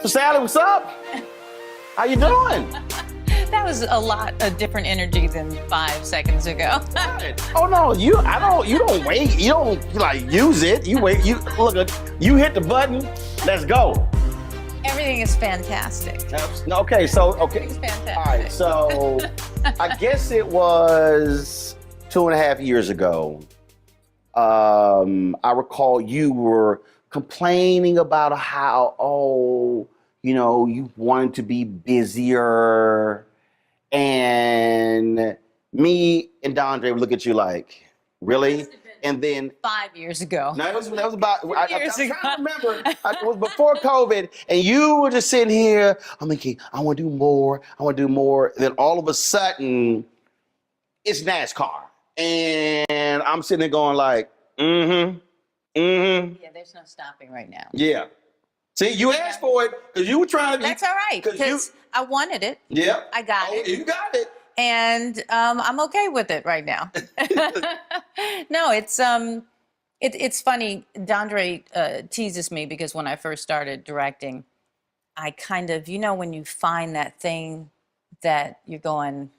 So Salli, what's up? How you doing? That was a lot of different energy than 5 seconds ago. Oh no, you don't wait. You don't like use it. You wait. You look. You hit the button. Let's go. Everything is fantastic. Okay, so okay. Everything's fantastic. All right, so I guess it was 2.5 years ago. I recall you were complaining about how you wanted to be busier, and me and Dondre would look at you like, really? And then 5 years ago. no, that was about. I'm Years trying ago. to remember. It was before COVID, and you were just sitting here. I'm thinking, I want to do more. I want to do more. And then all of a sudden, it's NASCAR, and I'm sitting there going like, Yeah, there's no stopping right now. yeah. See, you asked for it because you were trying to. That's all right, because I wanted it. Yeah. I got it. You got it. And I'm okay with it right now. No, it's funny. Dondre teases me because when I first started directing, I kind of, when you find that thing that you're going,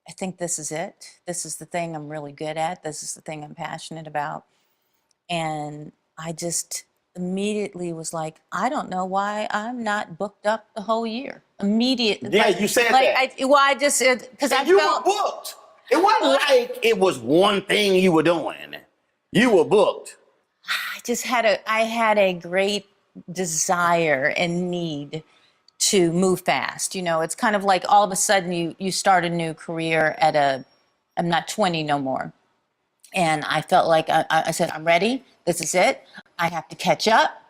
I think this is it. This is the thing I'm really good at. This is the thing I'm passionate about. And I just immediately was like, I don't know why I'm not booked up the whole year. Immediately. Yeah, you said that. I just, because I You felt. were booked. It wasn't like it was one thing you were doing. You were booked. I had a great desire and need to move fast. It's kind of like all of a sudden you start a new career I'm not 20 no more. And I felt like I said, I'm ready. This is it. I have to catch up.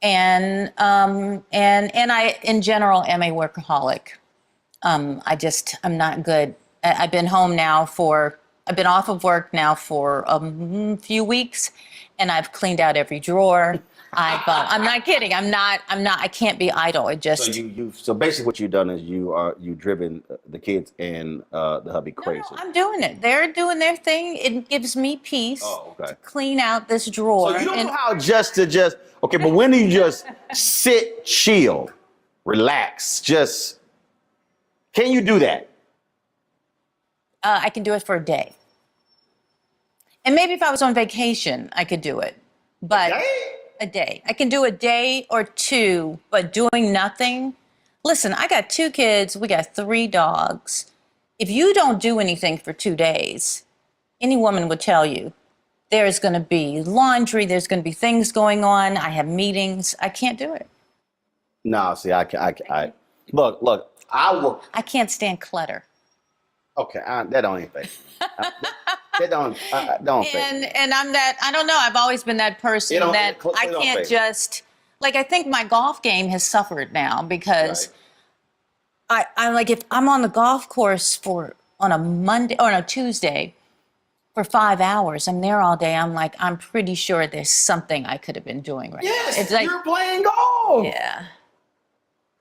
And I, in general, am a workaholic. I'm not good. I've been off of work now for a few weeks, and I've cleaned out every drawer. I'm not kidding. I can't be idle. It just. So basically what you've done is you've driven the kids and the hubby crazy. No, I'm doing it. They're doing their thing. It gives me peace to clean out this drawer. So you don't know how okay, but when do you just sit, chill, relax, can you do that? I can do it for a day. And maybe if I was on vacation, I could do it. But a day. I can do a day or two, but doing nothing. Listen, I got 2 kids. We got 3 dogs. If you don't do anything for 2 days, any woman would tell you, there's going to be laundry. There's going to be things going on. I have meetings. I can't do it. No, see, I look, I can't stand clutter. Okay, that don't anything. That don't think. And I'm that, I don't know, I've always been that person that I can't just, like, I think my golf game has suffered now because I'm like, if I'm on the golf course on a Monday or on a Tuesday for 5 hours, I'm there all day, I'm like, I'm pretty sure there's something I could have been doing right now. It's like, you're playing golf. Yeah.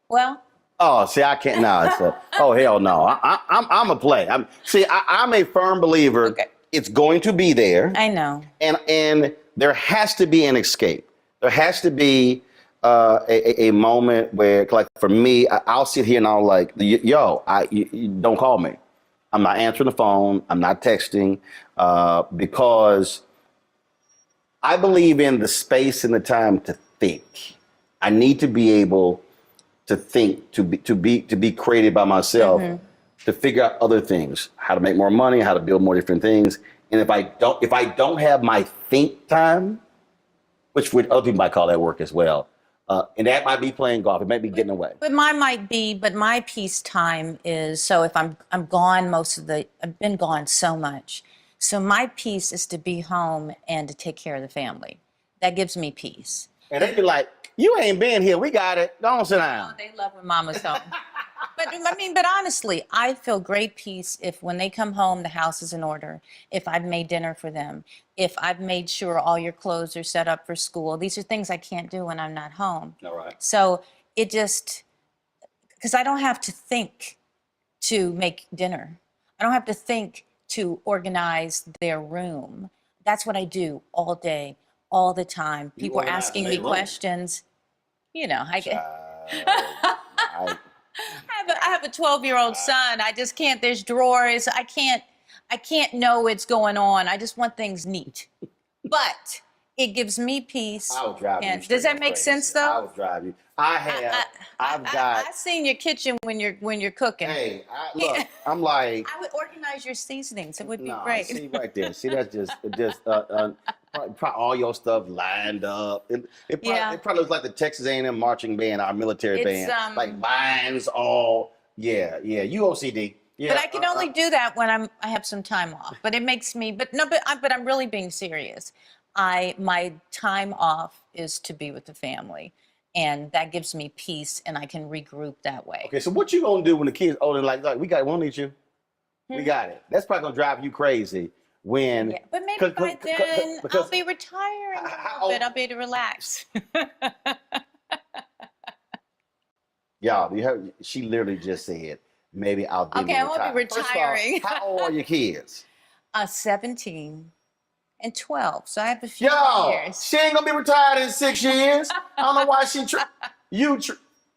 Well. Oh, see, I can't now. Oh, hell no. I'm a play. I'm a firm believer. Okay. It's going to be there. I know. And there has to be an escape. There has to be a moment where, like, for me, I'll sit here and I'll like, yo, you don't call me. I'm not answering the phone. I'm not texting because I believe in the space and the time to think. I need to be able to think, to be creative by myself, to figure out other things, how to make more money, how to build more different things. And if I don't have my think time, which other people might call that work as well, and that might be playing golf, it might be getting away. But mine might be, but my peace time is, so if I'm gone I've been gone so much. So my peace is to be home and to take care of the family. That gives me peace. And they'd be like, you ain't been here. We got it. Don't sit down. Oh, they love when mama's home. But honestly, I feel great peace if when they come home, the house is in order. If I've made dinner for them, if I've made sure all your clothes are set up for school. These are things I can't do when I'm not home. All right. So it just, because I don't have to think to make dinner. I don't have to think to organize their room. That's what I do all day, all the time. People are asking me questions. You know, I, I have a 12-year-old son. I just can't. There's drawers. I can't know what's going on. I just want things neat. But it gives me peace. I would drive you And straight does that up make crazy. sense though? I would drive you. I've got. I've seen your kitchen when you're cooking. Hey, look, I'm like, I would organize your seasonings. It would be nah, great. see right there. See, that's just probably all your stuff lined up. It probably looks like the Texas A&M marching band, our military band. Like lines all, yeah. You OCD. Yeah. But I can only do that when I have some time off. But it makes me. But I'm really being serious. My time off is to be with the family, and that gives me peace, and I can regroup that way. Okay, so what you gonna do when the kids older? Like we won't need you. We got it. That's probably gonna drive you crazy when. Yeah, but maybe by then I'll be retiring a little bit. I'll be able to relax. Y'all, you heard? She literally just said, "Maybe I'll be." Okay, I won't be retiring. All, how old are your kids? 17 and 12. So I have a few years. She ain't gonna be retired in 6 years. I don't know why she.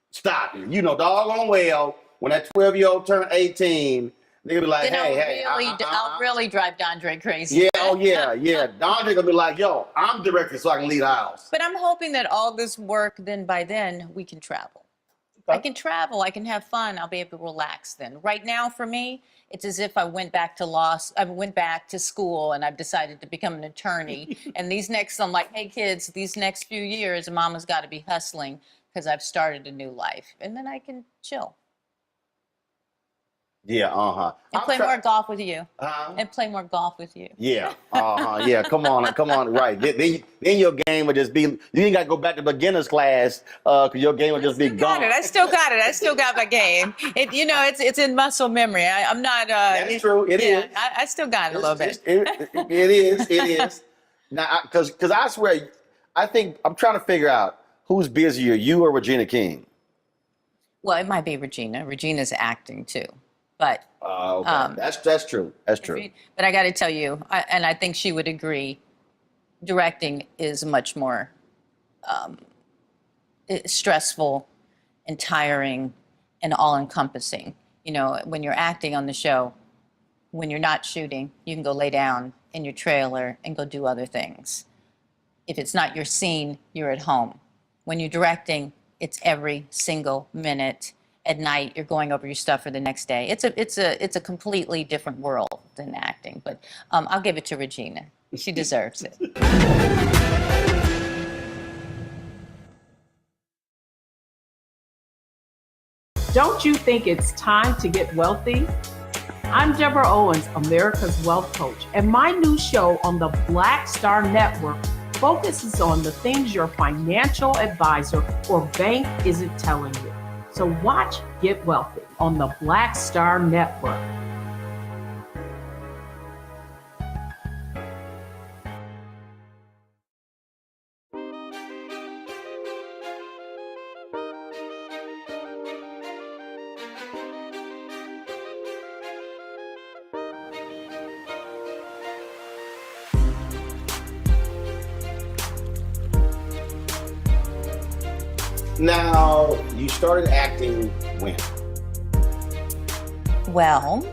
Stop it. You know doggone well when that 12-year-old turn 18. They'll be like, then hey, I'll really drive Dondre crazy. Yeah, yeah. Dondre gonna be like, yo, I'm directing so I can lead the house. But I'm hoping that all this work, then by then we can travel. Okay. I can travel. I can have fun. I'll be able to relax then. Right now, for me, it's as if I went back to school and I've decided to become an attorney. And I'm like, hey kids, these next few years, mama's got to be hustling because I've started a new life, and then I can chill. Yeah, And play more golf with you. And play more golf with you. Yeah, yeah. Come on, right. Then your game would just be. You ain't got to go back to beginners class because your game would just be gone. I still got it. I still got my game. It's in muscle memory. I'm not. That's true. It is. I still got it a little bit. It is. Now, because I swear, I think I'm trying to figure out who's busier, you or Regina King. Well, it might be Regina. Regina's acting too. But okay. That's true. That's true. But I got to tell you, and I think she would agree, directing is much more stressful and tiring and all-encompassing. You know, when you're acting on the show, when you're not shooting, you can go lay down in your trailer and go do other things. If it's not your scene, you're at home. When you're directing, it's every single minute. At night, you're going over your stuff for the next day. It's a completely different world than acting. But I'll give it to Regina. She deserves it. Don't you think it's time to get wealthy? I'm Deborah Owens, America's Wealth Coach, and my new show on the Black Star Network focuses on the things your financial advisor or bank isn't telling you. So watch Get Wealthy on the Black Star Network. Now, you started acting when? Well,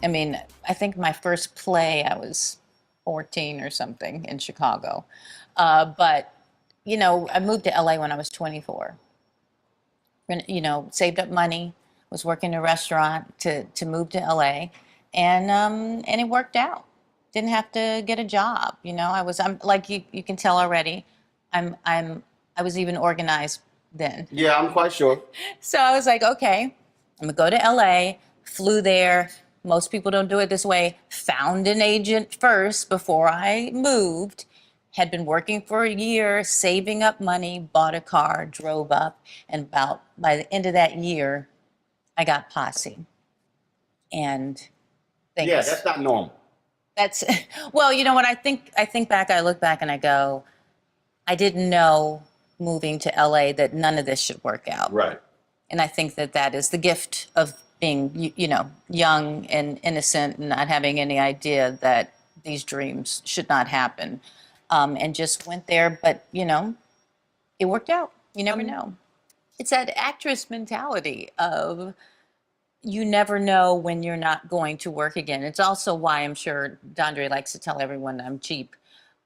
I mean, I think my first play, I was 14 or something in Chicago. But, you know, I moved to LA when I was 24. You know, saved up money, was working in a restaurant to move to LA, and it worked out. Didn't have to get a job. You know, I'm like you can tell already. I was even organized then. Yeah, I'm quite sure. So I was like, okay, I'm gonna go to LA, flew there. Most people don't do it this way. Found an agent first before I moved. Had been working for a year, saving up money, bought a car, drove up, and by the end of that year, I got posse. And yeah, that's not normal. That's well, you know, when I think back, I look back and I go, I didn't know moving to LA that none of this should work out. Right. And I think that is the gift of being, you know, young and innocent and not having any idea that these dreams should not happen. And just went there, but, you know, it worked out. You never know. It's that actress mentality of you never know when you're not going to work again. It's also why I'm sure Dondre likes to tell everyone I'm cheap.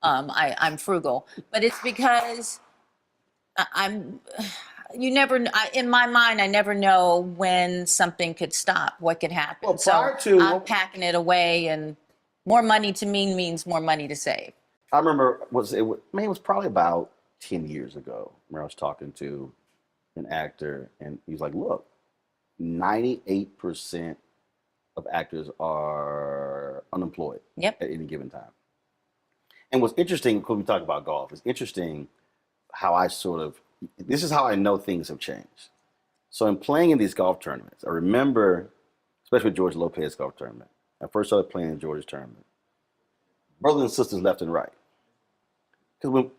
I'm frugal, but it's because I'm, you never, in my mind, I never know when something could stop, what could happen. Well, So prior to- I'm packing it away, and more money to me means more money to save. I remember it was probably about 10 years ago where I was talking to an actor, and he was like, look, 98% of actors are unemployed Yep. at any given time. And what's interesting, because we talk about golf, it's interesting how this is how I know things have changed. So in playing in these golf tournaments, I remember, especially with George Lopez golf tournament, I first started playing in George's tournament, brothers and sisters left and right. Because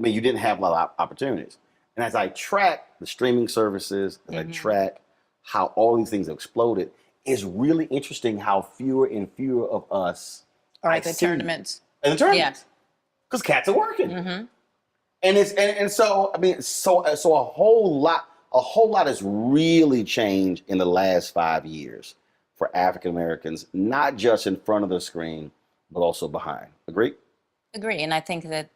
you didn't have a lot of opportunities. And as I track the streaming services, as I track how all these things have exploded, it's really interesting how fewer and fewer of us Or at the tournaments. And the tournaments. Because cats are working. And so a whole lot has really changed in the last 5 years for African Americans, not just in front of the screen, but also behind. Agree? Agree. And I think that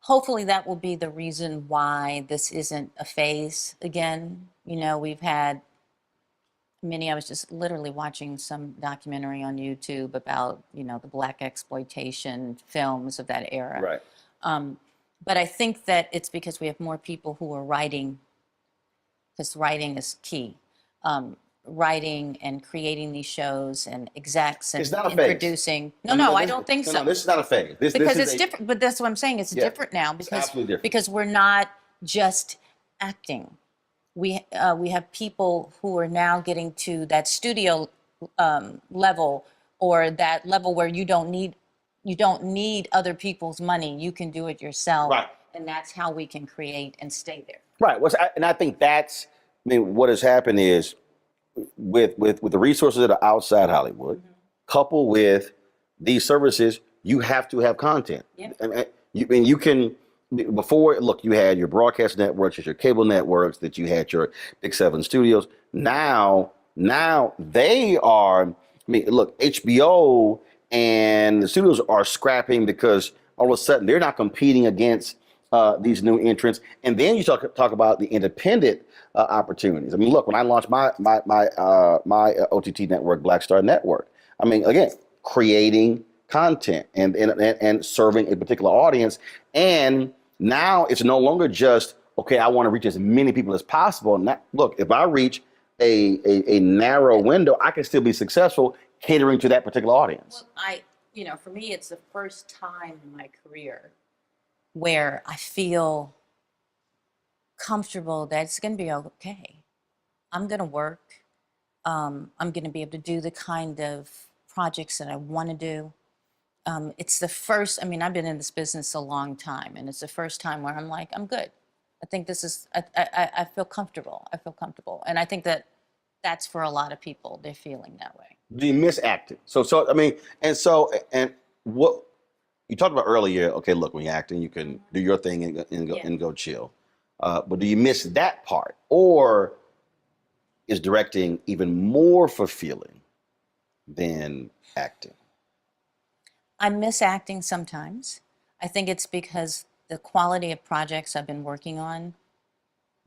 hopefully that will be the reason why this isn't a phase again. You know, we've had I was just literally watching some documentary on YouTube about, you know, the Black exploitation films of that era. Right. But I think that it's because we have more people who are writing, because writing is key. Writing and creating these shows and execs and, It's not a and phase. producing. No, I don't think so. No, this is not a phase. Because it's different, but that's what I'm saying. It's different now absolutely different. because we're not just acting. We have people who are now getting to that studio level, or that level where you don't need other people's money. You can do it yourself, Right. And that's how we can create and stay there. Right. And I think what has happened is with the resources that are outside Hollywood, coupled with these services, you have to have content. Yep. And you can. Before, look, you had your broadcast networks, your cable networks, that you had your Big Seven studios. Now they are. Look, HBO and the studios are scrapping because all of a sudden they're not competing against these new entrants. And then you talk about the independent opportunities. Look, when I launched my OTT network, Black Star Network, again, creating content and serving a particular audience. And now it's no longer just, okay, I want to reach as many people as possible. Now, look, if I reach a narrow window, I can still be successful catering to that particular audience. Well, for me, it's the first time in my career where I feel comfortable that it's going to be okay. I'm going to work. I'm going to be able to do the kind of projects that I want to do. It's the first, I've been in this business a long time, and it's the first time where I'm like, I'm good. I think this is, I feel comfortable. I feel comfortable. And I think that's for a lot of people, they're feeling that way. Do you miss acting? And what you talked about earlier, okay, look, when you're acting, you can do your thing and go chill. But do you miss that part? Or is directing even more fulfilling than acting? I miss acting sometimes. I think it's because the quality of projects I've been working on,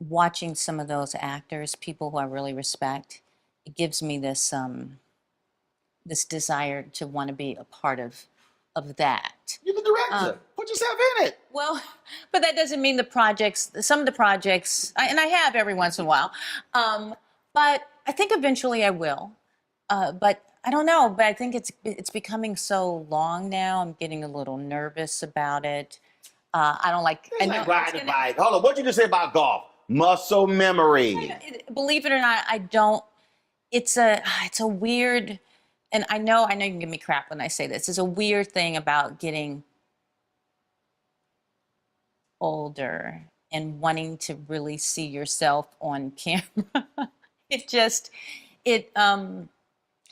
watching some of those actors, people who I really respect, it gives me this this desire to want to be a part of that. You're the director. Put yourself in it. Well, but that doesn't mean some of the projects, and I have every once in a while, but I think eventually I will. But I don't know, but I think it's becoming so long now. I'm getting a little nervous about it. I don't like. It's like riding a bike. Hold on, what did you just say about golf? Muscle memory. Believe it or not, I don't. It's a weird, and I know you can give me crap when I say this. It's a weird thing about getting older and wanting to really see yourself on camera.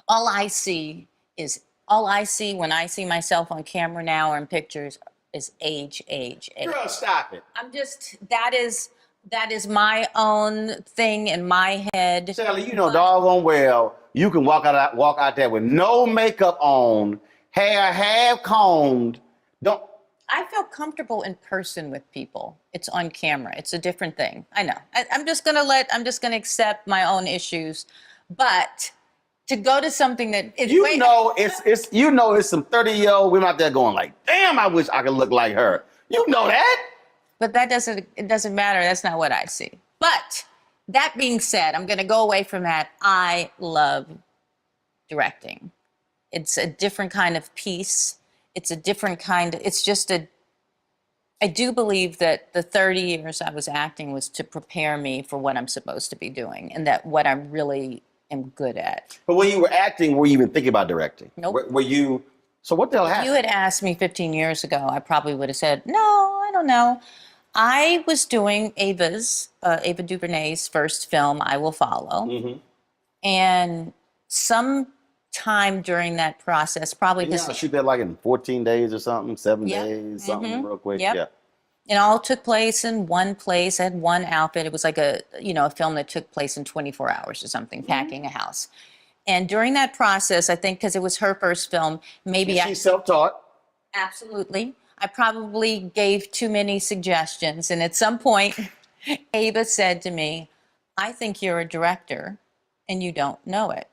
All I see when I see myself on camera now or in pictures is age. Girl, stop it. That is my own thing in my head. Sally, you know doggone well you can walk out there with no makeup on, hair half combed. Don't. I feel comfortable in person with people. It's on camera. It's a different thing. I know. I'm just gonna accept my own issues, but to go to something that it's it's some 30-year-old women out there going like, damn, I wish I could look like her. You know that. But it doesn't matter. That's not what I see. But that being said, I'm going to go away from that. I love directing. It's a different kind of piece. It's a different kind of, I do believe that the 30 years I was acting was to prepare me for what I'm supposed to be doing and that what I really am good at. But when you were acting, were you even thinking about directing? Nope. Were you, so what the hell happened? If you had asked me 15 years ago, I probably would have said, no, I don't know. I was doing Ava DuVernay's first film, I Will Follow. Mm-hmm. And sometime during that process, probably You know, shoot that like in 14 days or something, 7 Yep. days, something Mhm. real quick. Yep. Yeah. it all took place in one place. I had one outfit. It was like a film that took place in 24 hours or something, packing a house. And during that process, I think because it was her first film, maybe She's self-taught. absolutely. I probably gave too many suggestions. And at some point, Ava said to me, I think you're a director and you don't know it.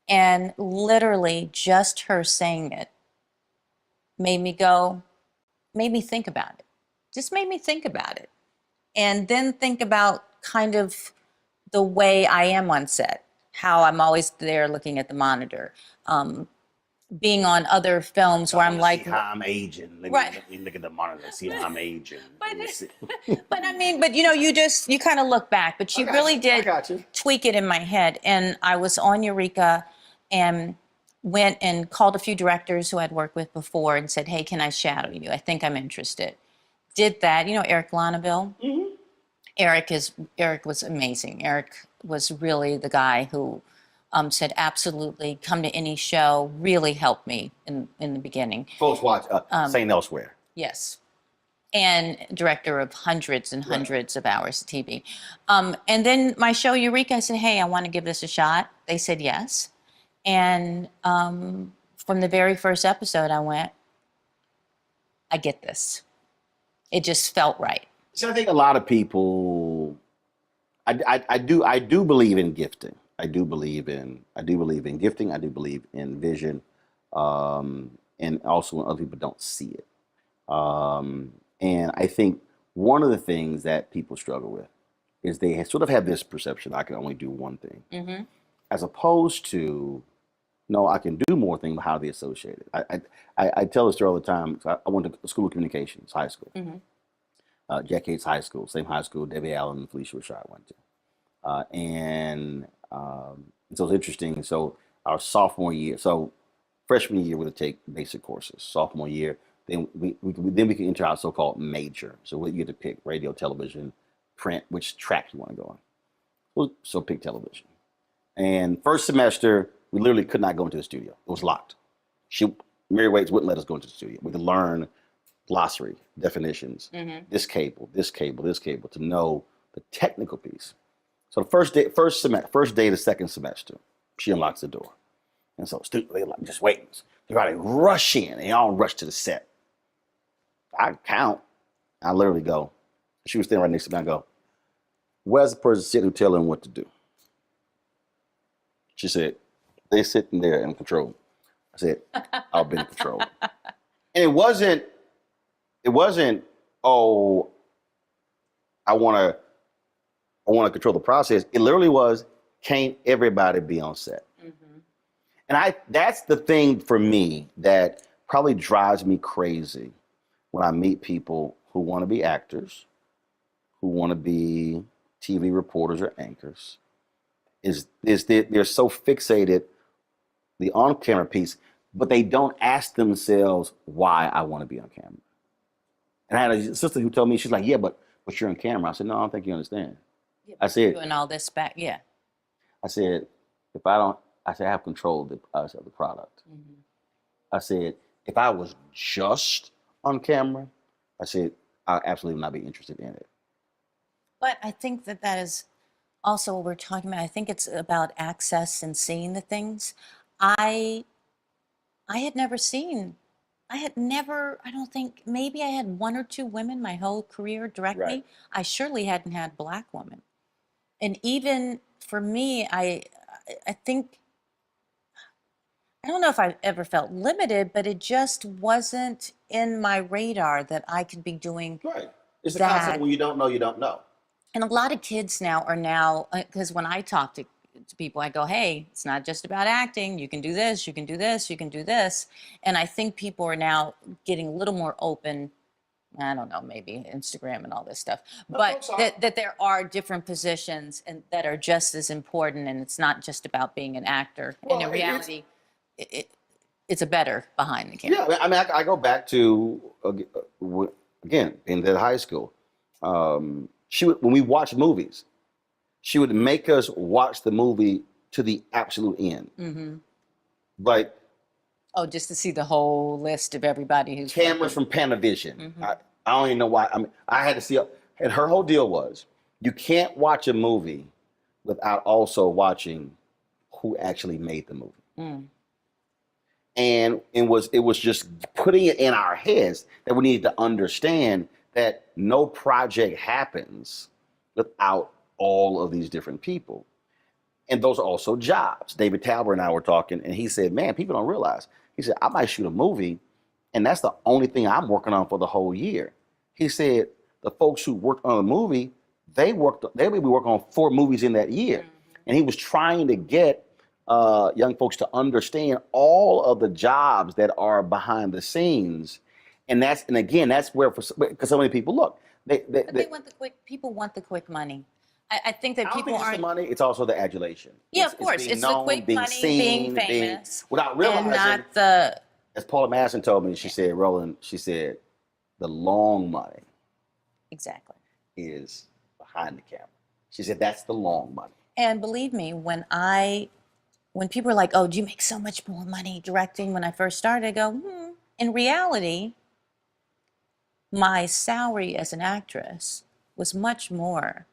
And literally just her saying it made me think about it. Just made me think about it. And then think about kind of the way I am on set, how I'm always there looking at the monitor. Being on other films where I'm like, see how I'm aging. Let me look at the monitor, see how I'm aging. but you kind of look back, but you really did tweak it in my head. And I was on Eureka and went and called a few directors who I'd worked with before and said, hey, can I shadow you? I think I'm interested. Did that. You know Eric Lonneville? Mm-hmm. Eric was amazing. Eric was really the guy who said, absolutely, come to any show, really helped me in the beginning. Folks watch St. Elsewhere. Yes. And director of hundreds and hundreds of hours of TV. And then my show, Eureka, I said, hey, I want to give this a shot. They said yes. And from the very first episode, I went, I get this. It just felt right. So I think a lot of people, I do believe in gifting. I do believe in gifting. I do believe in vision, and also when other people don't see it. And I think one of the things that people struggle with is they sort of have this perception: I can only do one thing, as opposed to, no, I can do more things. But how they associate it. I tell this story all the time. I went to School of Communications, high school, Jack Yates High School, same high school Debbie Allen and Felicia Rashad went to, so it's interesting. So our sophomore year, so freshman year, we would take basic courses. Sophomore year, then we can enter our so-called major. So you get to pick radio, television, print, which track you want to go on. So pick television. And first semester, we literally could not go into the studio. It was locked. Mary Waits wouldn't let us go into the studio. We could learn glossary, definitions, this cable, to know the technical piece. So the first day of the second semester, she unlocks the door. And so students, they're like just waiting. They're like rush in, and they all rush to the set. I count. I literally go. She was standing right next to me. I go, where's the person sitting who tell them what to do? She said, they're sitting there in control. I said, I'll be in control. And it wasn't, oh, I want to control the process. It literally was, can't everybody be on set? And that's the thing for me that probably drives me crazy when I meet people who want to be actors, who want to be TV reporters or anchors, is that they're so fixated the on-camera piece, but they don't ask themselves why I want to be on camera. And I had a sister who told me, she's like, yeah, but you're on camera. I said, no, I don't think you understand. Yeah, I said, doing all this back, yeah. I said, I have control of the product. I said, if I was just on camera, I said, I'll absolutely not be interested in it. But I think that that is also what we're talking about. I think it's about access and seeing the things. I I had never seen, I had never, I don't think, maybe I had one or two women my whole career direct Right. me. I surely hadn't had black women. And even for me, I think, I don't know if I ever felt limited, but it just wasn't in my radar that I could be doing Right. It's a concept that. when you don't know, you don't know. And a lot of kids now are now, because when I talk to people, I go, hey, it's not just about acting. You can do this, you can do this, you can do this. And I think people are now getting a little more open. I don't know, maybe Instagram and all this stuff, but folks are. that there are different positions and that are just as important. And it's not just about being an actor. Well, and in it's- reality, it's a better behind the camera. Yeah, I mean, I go back to again in the high school. She would, when we watched movies, she would make us watch the movie to the absolute end. Mm-hmm. Like Oh, just to see the whole list of everybody who's cameras working. from Panavision. Mhm. I don't even know why. I mean, I had to see, and her whole deal was you can't watch a movie without also watching who actually made the movie. Mm. And it was just putting it in our heads that we needed to understand that no project happens without all of these different people. And those are also jobs. David Talbert and I were talking, and he said, man, people don't realize. He said, I might shoot a movie, and that's the only thing I'm working on for the whole year. He said, the folks who worked on a movie, they may be working on 4 movies in that year. Mm-hmm. And he was trying to get young folks to understand all of the jobs that are behind the scenes. And again, that's where, because so many people look, But they want the quick, people want the quick money. I think that I don't people think it's aren't. the money, it's also the adulation. Yeah, of course. being It's the known, quick being money, seen, being famous. without And realizing, not the, as Paula Madison told me, she said, Roland, she said, the long money exactly. is behind the camera. She said, that's the long money. And believe me, when people are like, oh, do you make so much more money directing when I first started? I go, in reality, my salary as an actress was much more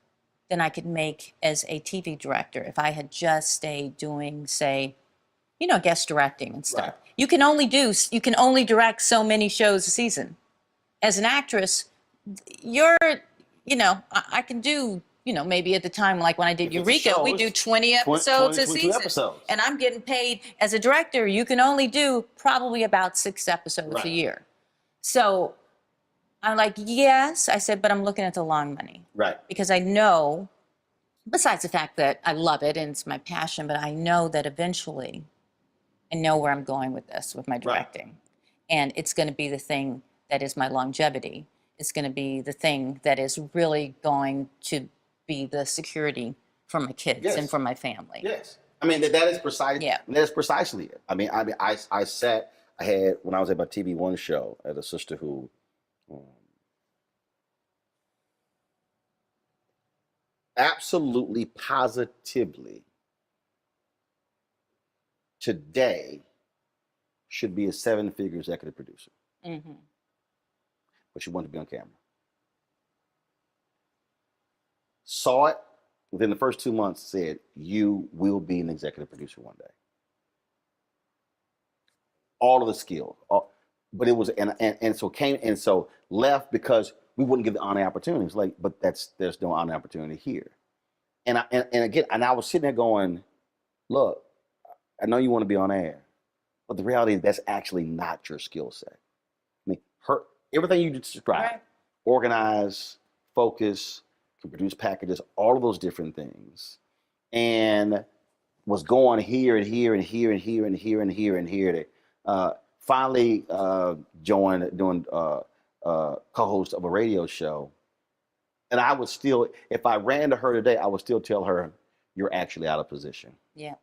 than I could make as a TV director if I had just stayed doing, say, guest directing and stuff. Right. You can only direct so many shows a season. As an actress, I can do, maybe at the time, like when I did If it's a Eureka, show, we it's do 20 episodes a 22 season. episodes. And I'm getting paid as a director. You can only do probably about 6 episodes Right. a year. So I'm like, yes, I said, but I'm looking at the long money. Right. Because I know, besides the fact that I love it and it's my passion, but I know that eventually I know where I'm going with this, with my directing. And it's going to be the thing that is my longevity. It's going to be the thing that is really going to be the security for my kids Yes. and for my family. Yes. I mean, that is precise. Yeah. That is precisely it. I had, when I was at my TV One show, I had a sister who, absolutely, positively, today should be a 7-figure executive producer. Mm-hmm. But she wanted to be on camera. Saw it within the first 2 months, said, you will be an executive producer one day. All of the skills, but it was, and so left because we wouldn't give the honor opportunities. Like, but there's no honor opportunity here. And I was sitting there going, look, I know you want to be on air, but the reality is that's actually not your skill set. I mean, everything you described, Right. organize, focus, can produce packages, all of those different things, and was going here and here and here and here and here and here and here to finally joined doing co-host of a radio show. And I would still, if I ran to her today, I would still tell her, you're actually out of position. Yeah.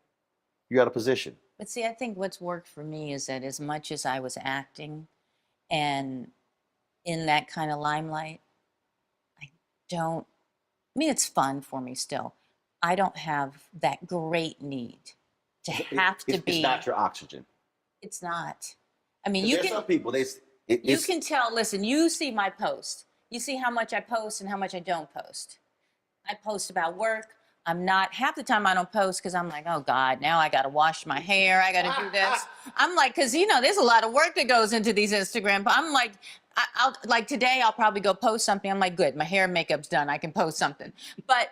You're out of position. But see, I think what's worked for me is that as much as I was acting and in that kind of limelight, it's fun for me still. I don't have that great need to have to be. It's not your oxygen. It's not. I mean, There's some people, you can tell, listen, you see my post. You see how much I post and how much I don't post. I post about work. I'm not, half the time I don't post because I'm like, oh God, now I got to wash my hair. I got to do this. I'm like, because, you know, there's a lot of work that goes into these Instagram. But I'm like, I'll like today, I'll probably go post something. I'm like, good, my hair and makeup's done. I can post something. But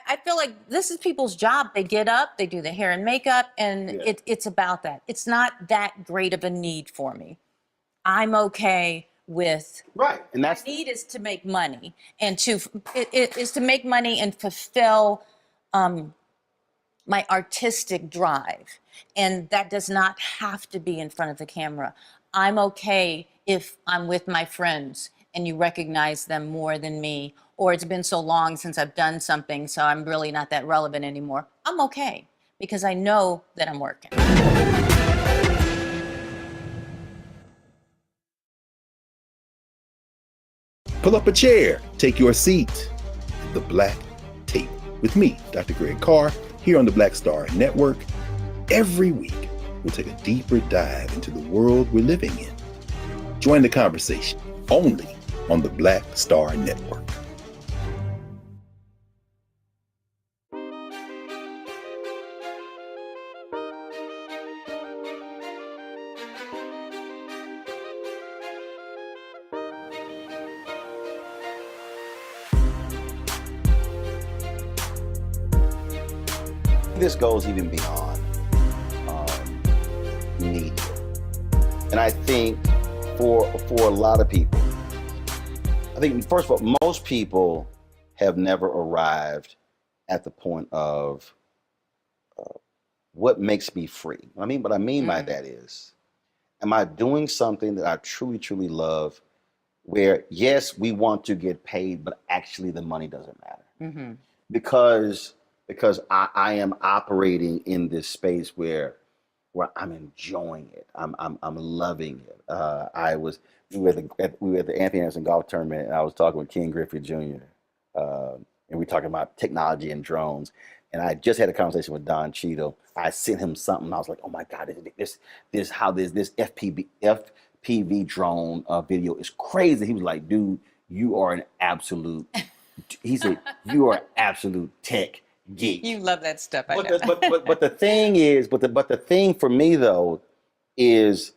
I feel like this is people's job. They get up, they do the hair and makeup, and it's about that. It's not that great of a need for me. I'm okay with Right, and that's my need is to make money and it is to make money and fulfill my artistic drive, and that does not have to be in front of the camera. I'm okay if I'm with my friends and you recognize them more than me, or it's been so long since I've done something so I'm really not that relevant anymore. I'm okay because I know that I'm working. Pull up a chair, take your seat. The Black Tape with me, Dr. Greg Carr, here on the Black Star Network. Every week, we'll take a deeper dive into the world we're living in. Join the conversation only on the Black Star Network. this goes even beyond media, and I think for a lot of people, I think first of all, most people have never arrived at the point of what makes me free. What I mean by that is, am I doing something that I truly, truly love? Where yes, we want to get paid, but actually the money doesn't matter because I am operating in this space where I'm enjoying it. I'm loving it. We were at the Anthony Anderson golf tournament, and I was talking with Ken Griffey Jr. And we were talking about technology and drones. And I just had a conversation with Don Cheadle. I sent him something. I was like, oh my God, this FPV drone video is crazy. He was like, dude, you are an absolute. He said, you are an absolute tech geek. You love that stuff. I know. But the thing is, but the thing for me though is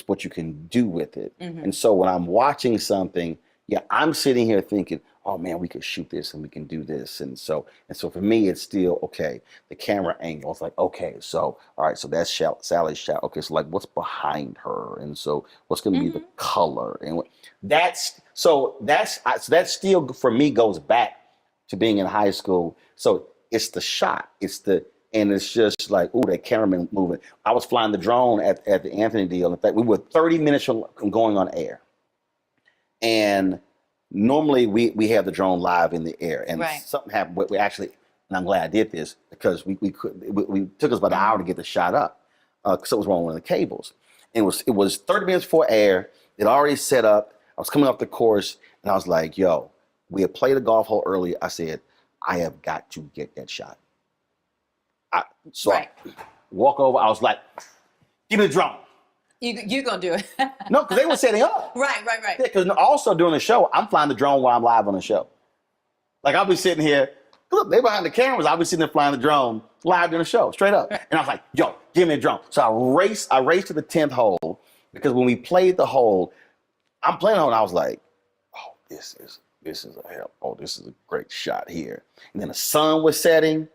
what you can do with it. And so when I'm watching something, yeah, I'm sitting here thinking, oh man, we could shoot this and we can do this. And so for me, it's still okay. The camera angle, it's like, okay, so all right, so that's Sally's shot. Okay, so like what's behind her, and so what's going to be the color, and that's still for me goes back to being in high school. So it's the shot, and it's just like, oh, that cameraman moving. I was flying the drone at the Anthony deal. In fact, we were 30 minutes from going on air. And normally we have the drone live in the air, and something happened. We actually, and I'm glad I did this because we took us about an hour to get the shot up because something was wrong with one of the cables. And it was 30 minutes before air. It already set up. I was coming off the course, and I was like, yo, we had played a golf hole earlier. I said, I have got to get that shot. I walk over. I was like, give me the drone. You gonna do it? No, because they were setting up. Right. Because also during the show, I'm flying the drone while I'm live on the show. Like I'll be sitting here, look, they behind the cameras. I'll be sitting there flying the drone live during the show, straight up. And I was like, yo, give me a drone. So I raced to the 10th hole because when we played the hole, I'm playing the hole and I was like, oh, this is a great shot here. And then the sun was setting,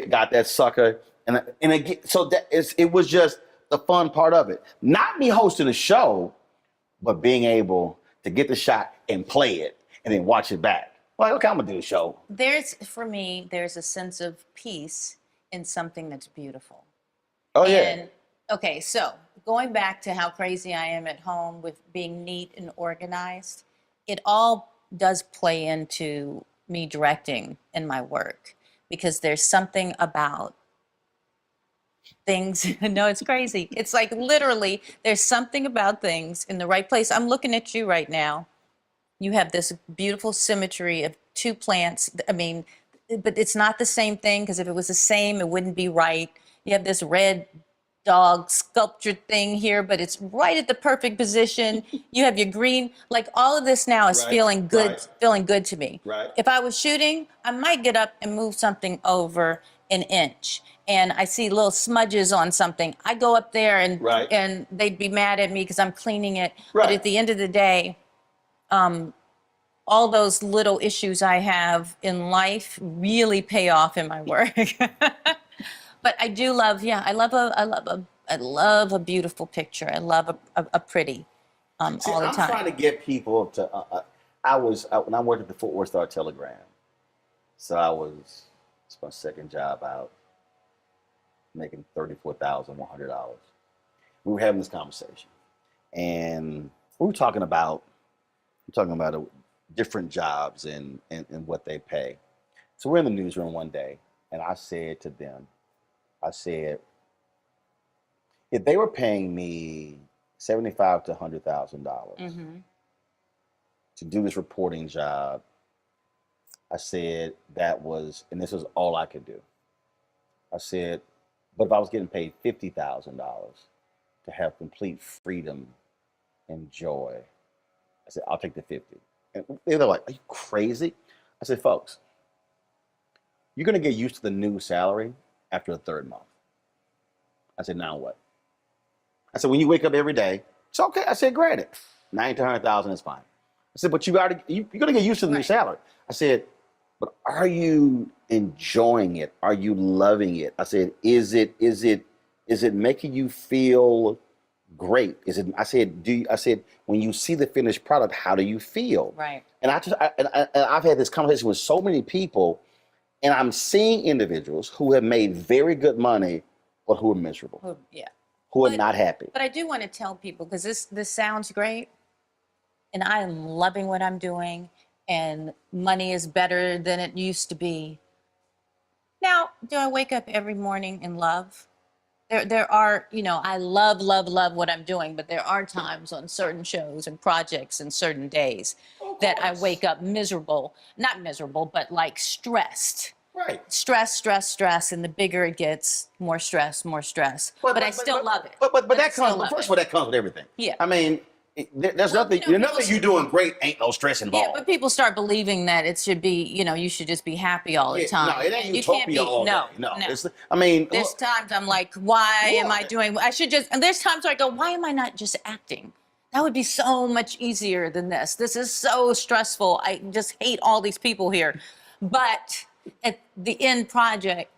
got that sucker, and again, so it was just the fun part of it. Not me hosting a show, but being able to get the shot and play it and then watch it back. Like, okay, I'm gonna do the show. For me, there's a sense of peace in something that's beautiful. Oh, yeah. And, okay, so going back to how crazy I am at home with being neat and organized, it all does play into me directing in my work because there's something about things. No, it's crazy. It's like literally there's something about things in the right place. I'm looking at you right now. You have this beautiful symmetry of two plants. I mean, but it's not the same thing because if it was the same, it wouldn't be right. You have this red dog sculptured thing here, but it's right at the perfect position. You have your green, like all of this now is Right, feeling good, right. feeling good to me. Right. If I was shooting, I might get up and move something over an inch, and I see little smudges on something. I go up there and Right. and they'd be mad at me because I'm cleaning it. But Right. at the end of the day, all those little issues I have in life really pay off in my work. But I do love, yeah, I love a beautiful picture. I love a pretty See, all the I'm time. trying to get people to. When I worked at the Fort Worth Star Telegram, so it's my second job out, making $34,100. We were having this conversation, and we were talking about different jobs and what they pay. So we're in the newsroom one day, and I said to them, if they were paying me $75,000 to $100,000 to do this reporting job, I said and this was all I could do. I said, but if I was getting paid $50,000 to have complete freedom and joy, I said, I'll take the 50. And they're like, are you crazy? I said, folks, you're going to get used to the new salary after the third month. I said, now what? I said, when you wake up every day, it's okay. I said, granted, 90 to 100,000 is fine. I said, but you're going to get used to the new salary. I said, but are you enjoying it? Are you loving it? I said, is it making you feel great? I said, when you see the finished product, how do you feel? Right. And I've had this conversation with so many people, and I'm seeing individuals who have made very good money, but who are miserable, Yeah. who are not happy. But I do want to tell people, because this sounds great, and I am loving what I'm doing, and money is better than it used to be. Now, do I wake up every morning in love? There are, I love what I'm doing, but there are times on certain shows and projects and certain days that I wake up miserable, not miserable, but like stressed. Right. Stress, and the bigger it gets, more stress. But I still love it. But that comes, first of all, that comes with everything. Yeah. I mean, there's nothing you're doing great, ain't no stress involved. Yeah, but people start believing that it should be, you should just be happy all the time. No, it ain't You can't be, utopia all no. day. There's times I'm like, why am I doing, and there's times where I go, why am I not just acting? That would be so much easier than this. This is so stressful. I just hate all these people here. But at the end product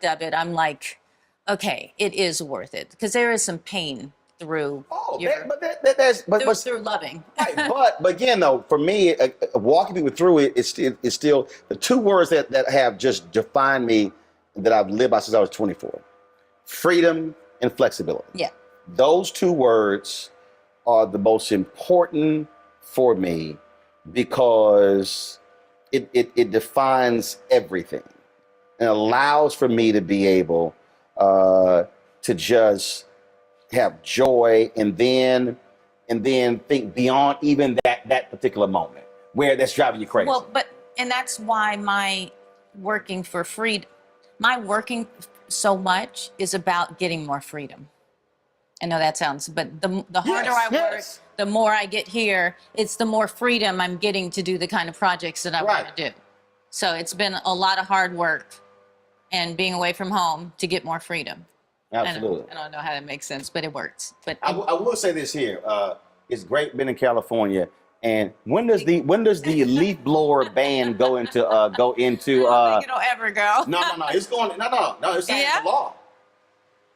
of it, I'm like, okay, it is worth it, because there is some pain through through loving. Right, but again, though, for me, walking people through it is still the two words that have just defined me, that I've lived by since I was 24: freedom and flexibility. Yeah. Those two words are the most important for me, because it defines everything and allows for me to be able to just have joy, and then think beyond even that particular moment where that's driving you crazy. Well, and that's why my working so much is about getting more freedom. I know that sounds, but the harder I work, the more I get here, it's the more freedom I'm getting to do the kind of projects that I want to do. So it's been a lot of hard work and being away from home to get more freedom. Absolutely. I don't know how that makes sense, but it works. But I will say this here: it's great being in California. And when does the leaf blower ban go into? I don't think it'll ever go. No, it's going. No, it's signed into law.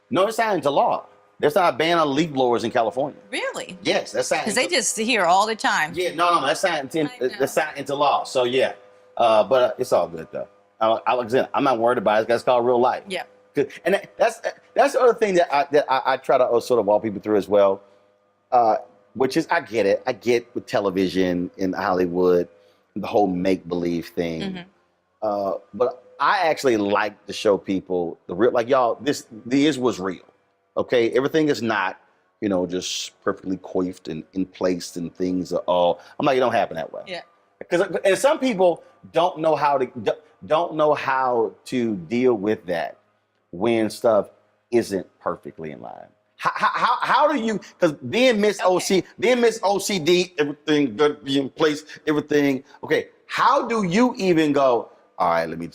No, it's signed into law. There's not a ban on leaf blowers in California. Really? Yes, that's signed. Because they just hear all the time. Yeah, no, that's signed into law. So yeah, but it's all good though. Alexander, I'm not worried about it. That's called real life. Yeah. And that's the other thing that I try to sort of walk people through as well, which is I get with television in Hollywood, the whole make believe thing, but I actually like to show people the real, like, y'all, this was real, okay? Everything is not just perfectly coiffed and in place, and things are all. I'm like, it don't happen that way. Yeah. And some people don't know how to deal with that when stuff isn't perfectly in line? How do you, because being Miss OCD, everything got to be in place, everything. Okay, how do you even go, all right, let me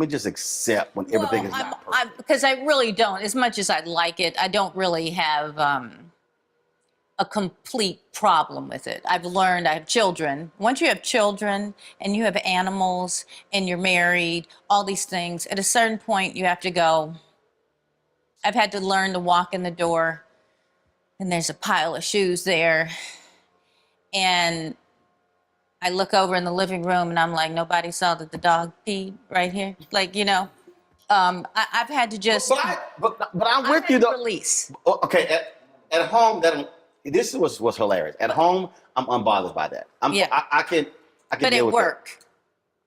just accept when everything is not perfect? Because I really don't, as much as I'd like it, I don't really have a complete problem with it. I've learned, I have children. Once you have children and you have animals and you're married, all these things, at a certain point you have to go, I've had to learn to walk in the door and there's a pile of shoes there. And I look over in the living room and I'm like, nobody saw that the dog peed right here. Like, I've had to just. But I'm with you though. Release. Okay, at home, this was hilarious. At home, I'm unbothered by that. I can but deal with at work.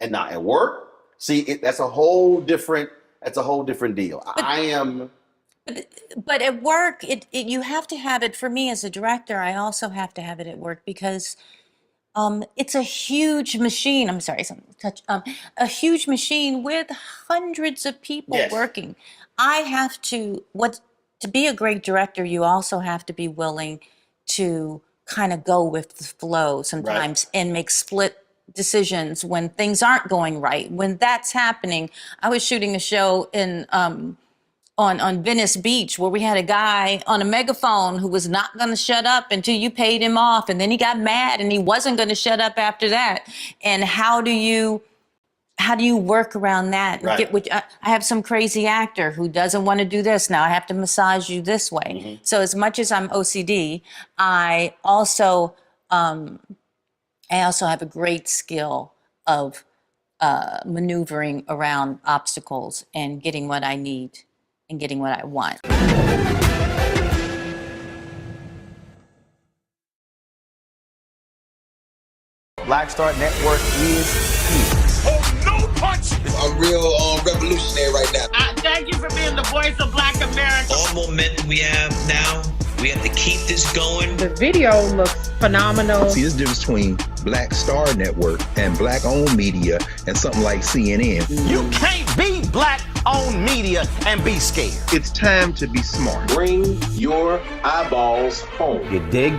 That. And not at work. See, that's a whole different deal. I am. But at work, you have to have it. For me as a director, I also have to have it at work because it's a huge machine. I'm sorry, a huge machine with hundreds of people working. I have to be a great director, you also have to be willing to kind of go with the flow sometimes and make split decisions when things aren't going right. When that's happening, I was shooting a show in on Venice Beach where we had a guy on a megaphone who was not going to shut up until you paid him off, and then he got mad and he wasn't going to shut up after that. And how do you work around that? Right. I have some crazy actor who doesn't want to do this. Now I have to massage you this way. Mm-hmm. So as much as I'm OCD, I also have a great skill of maneuvering around obstacles and getting what I need and getting what I want. Black Star Network is here. Oh, no punch! I'm real revolutionary right now. Thank you for being the voice of Black America. All momentum we have now, we have to keep this going. The video looks phenomenal. See, there's a difference between Black Star Network and black-owned media and something like CNN. You can't be black-owned media and be scared. It's time to be smart. Bring your eyeballs home. You dig?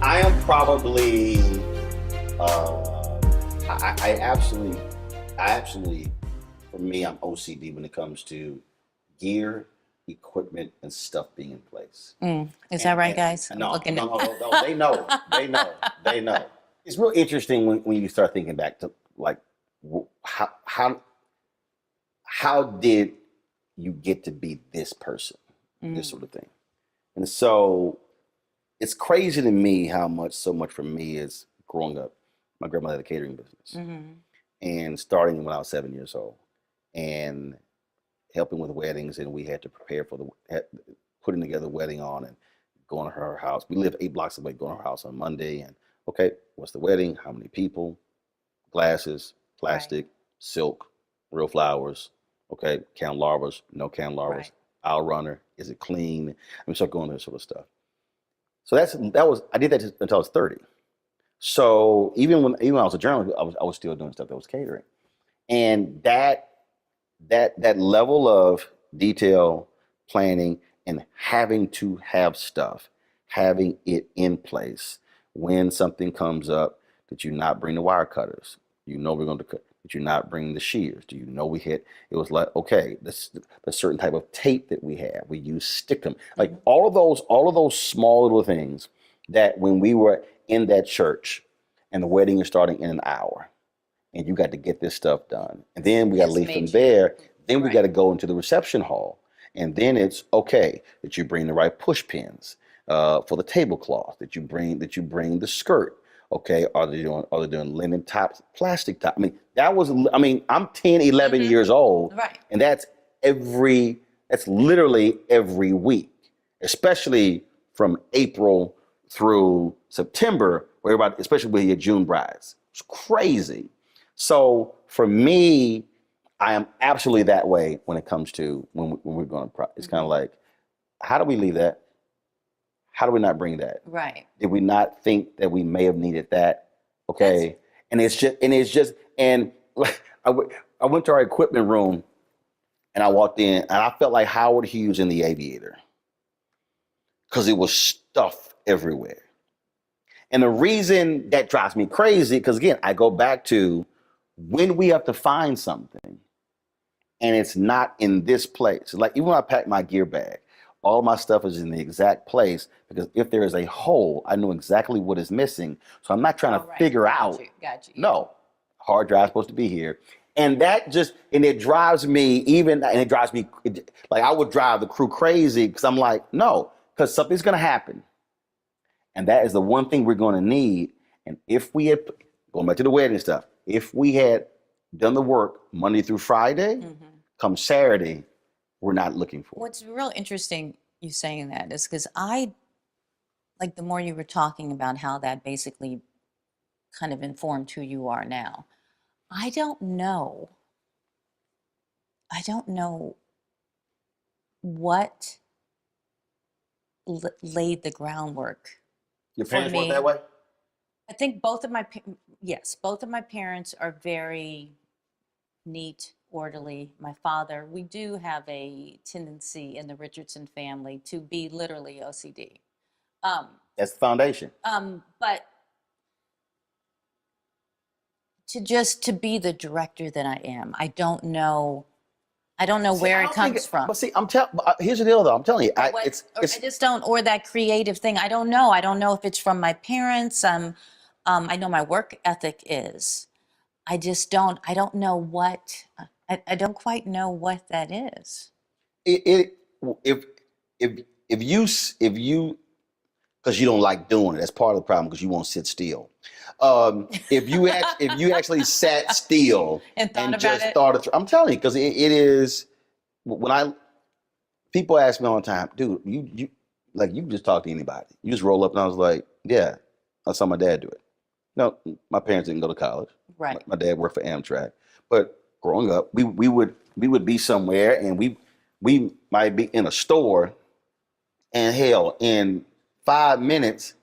I am probably, I absolutely, for me, I'm OCD when it comes to gear, equipment, and stuff being in place. Is that right, guys? No, they know. It's real interesting when you start thinking back to like, how did you get to be this person, this sort of thing. And so it's crazy to me how so much for me is growing up. My grandmother had a catering business and starting when I was 7 years old and helping with weddings. And we had to prepare for putting together the wedding on and going to her house. We live 8 blocks away, going to her house on Monday. And okay, what's the wedding? How many people? Glasses, plastic, silk, real flowers. Okay, candelabras, no candelabras. Aisle runner, is it clean? We start going this sort of stuff. So I did that until I was 30. So even when I was a journalist, I was still doing stuff that was catering. And that level of detail planning and having to have stuff, having it in place when something comes up, that you not bring the wire cutters. You know we're going to cut. That you not bring the shears. Do you know it was like, okay, this a certain type of tape that we have. We use stickum. Like all of those small little things that when we were in that church and the wedding is starting in an hour and you got to get this stuff done. And then we got to leave from there. Then we got to go into the reception hall. And then it's okay that you bring the right push pins for the tablecloth, that you bring the skirt. Okay, are they doing linen tops, plastic top? I'm 10, 11 years old. Right. And that's literally every week, especially from April through September, where especially with your June brides. It's crazy. So for me, I am absolutely that way when it comes to when we're going to. It's kind of like, how do we leave that? How do we not bring that? Right. Did we not think that we may have needed that? Okay, and it's just, and I went to our equipment room, and I walked in, and I felt like Howard Hughes in The Aviator, because it was stuff everywhere. And the reason that drives me crazy, because again, I go back to when we have to find something and it's not in this place. Like even when I pack my gear bag, all my stuff is in the exact place, because if there is a hole, I know exactly what is missing. So I'm not trying to figure out. Got you. No, hard drive's supposed to be here. And that just, and it drives me like I would drive the crew crazy, because I'm like, no, because something's going to happen. And that is the one thing we're going to need. And if we had, going back to the wedding stuff, if we had done the work Monday through Friday, come Saturday, we're not looking for it. What's real interesting you saying that is because like the more you were talking about how that basically kind of informed who you are now, I don't know what laid the groundwork. Your parents weren't that way? I think both of my parents are very neat, orderly. My father, we do have a tendency in the Richardson family to be literally OCD. That's the foundation. But to be the director that I am, I don't know where it comes from. But see, here's the deal though. I'm telling you, I just don't, or that creative thing. I don't know. I don't know if it's from my parents. I know my work ethic is. I don't know what, I don't quite know what that is. if you, because you don't like doing it, that's part of the problem, because you won't sit still. If you actually sat still and thought about just it, thought, I'm telling you, because it is, people ask me all the time, dude, you just talk to anybody. You just roll up, and I was like, yeah, I saw my dad do it. No, my parents didn't go to college. right? My dad worked for Amtrak, but growing up, we would be somewhere, and we might be in a store, and hell, in 5 minutes,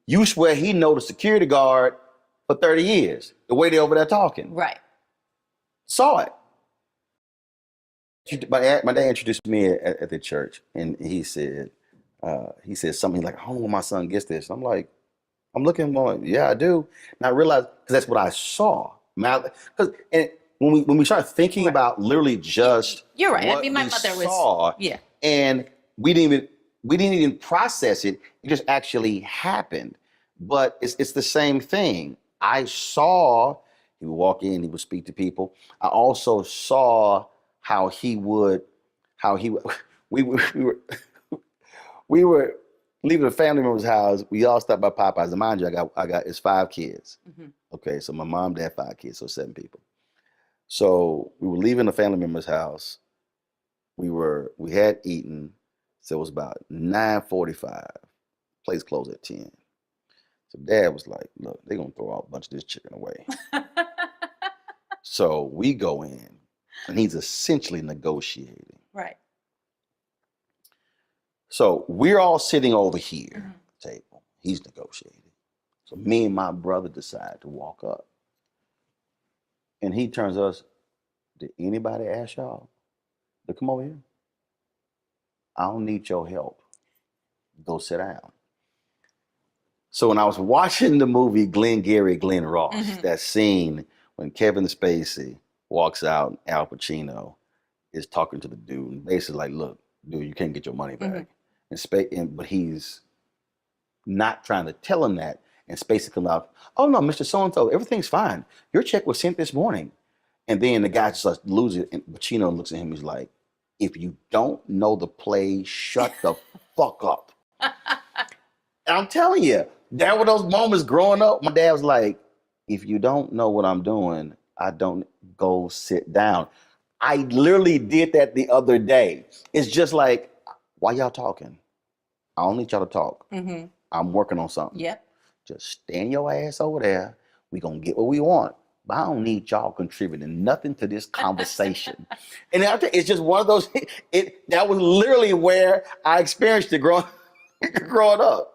you swear he know the security guard for 30 years, the way they over there talking. Right. Saw it. My dad introduced me at the church, and he said something like, I don't know when my son gets this. I'm like, I'm looking more, yeah, I do. And I realized, because that's what I saw. And when we start thinking about literally just You're right. what I mean, my we mother saw, was, and we didn't even process it. It just actually happened. But it's the same thing. I saw he would walk in, he would speak to people. I also saw how he would we were leaving a family member's house. We all stopped by Popeyes. And mind you, I got it's 5 kids. Okay, so my mom, dad, 5 kids, so 7 people. So we were leaving a family member's house. We had eaten, so it was about 9:45. Place closed at 10. So dad was like, look, they're gonna throw out a bunch of this chicken away. So we go in, and he's essentially negotiating. right. So we're all sitting over here, table. He's negotiating. So me and my brother decide to walk up. And he turns to us, did anybody ask y'all to come over here? I don't need your help. Go sit down. So when I was watching the movie Glengarry Glen Ross, that scene when Kevin Spacey walks out and Al Pacino is talking to the dude, and basically like, look, dude, you can't get your money back. But he's not trying to tell him that. And Spacey comes out, oh no, Mr. So-and-so, everything's fine. Your check was sent this morning. And then the guy just starts losing it. And Pacino looks at him, he's like, if you don't know the play, shut the fuck up. And I'm telling you, there were those moments growing up. My dad was like, if you don't know what I'm doing, I don't go sit down. I literally did that the other day. It's just like, why y'all talking? I don't need y'all to talk. I'm working on something. Yep. Just stand your ass over there. We gonna get what we want. but I don't need y'all contributing nothing to this conversation. And I think it's just one of those. That was literally where I experienced it growing up.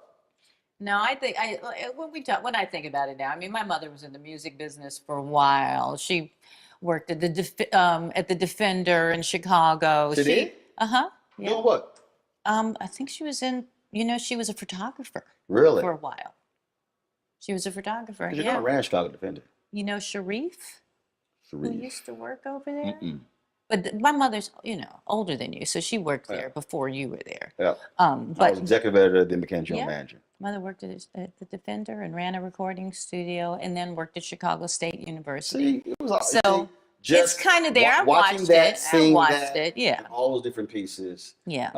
No, I think when I think about it now, I mean, my mother was in the music business for a while. She worked at the Defender in Chicago. She did? Uh-huh. Yeah. Doing what? I think she was she was a photographer. Really? For a while. She was a photographer. You Yeah. know, ran Chicago Defender. You know Sharif, who Sharif. used to work over there? Mm-mm. But my mother's, older than you, so she worked there before you were there. Yeah. I was But executive editor, then became general manager. mother worked at the Defender and ran a recording studio, and then worked at Chicago State University. See, it was So it's kind of there. I watched it. I watched it. Yeah. All those different pieces. Yeah.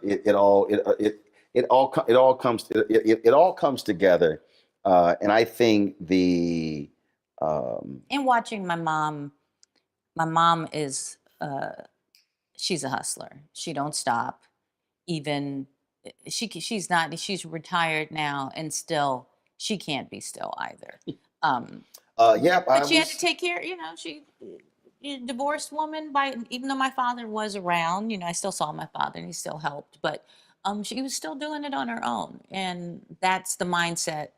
It all comes together, and I think And watching my mom is she's a hustler. She don't stop. Even she's retired now, and still she can't be still either. But she had to take care. She a divorced woman. Even though my father was around, I still saw my father and he still helped. But she was still doing it on her own, and that's the mindset.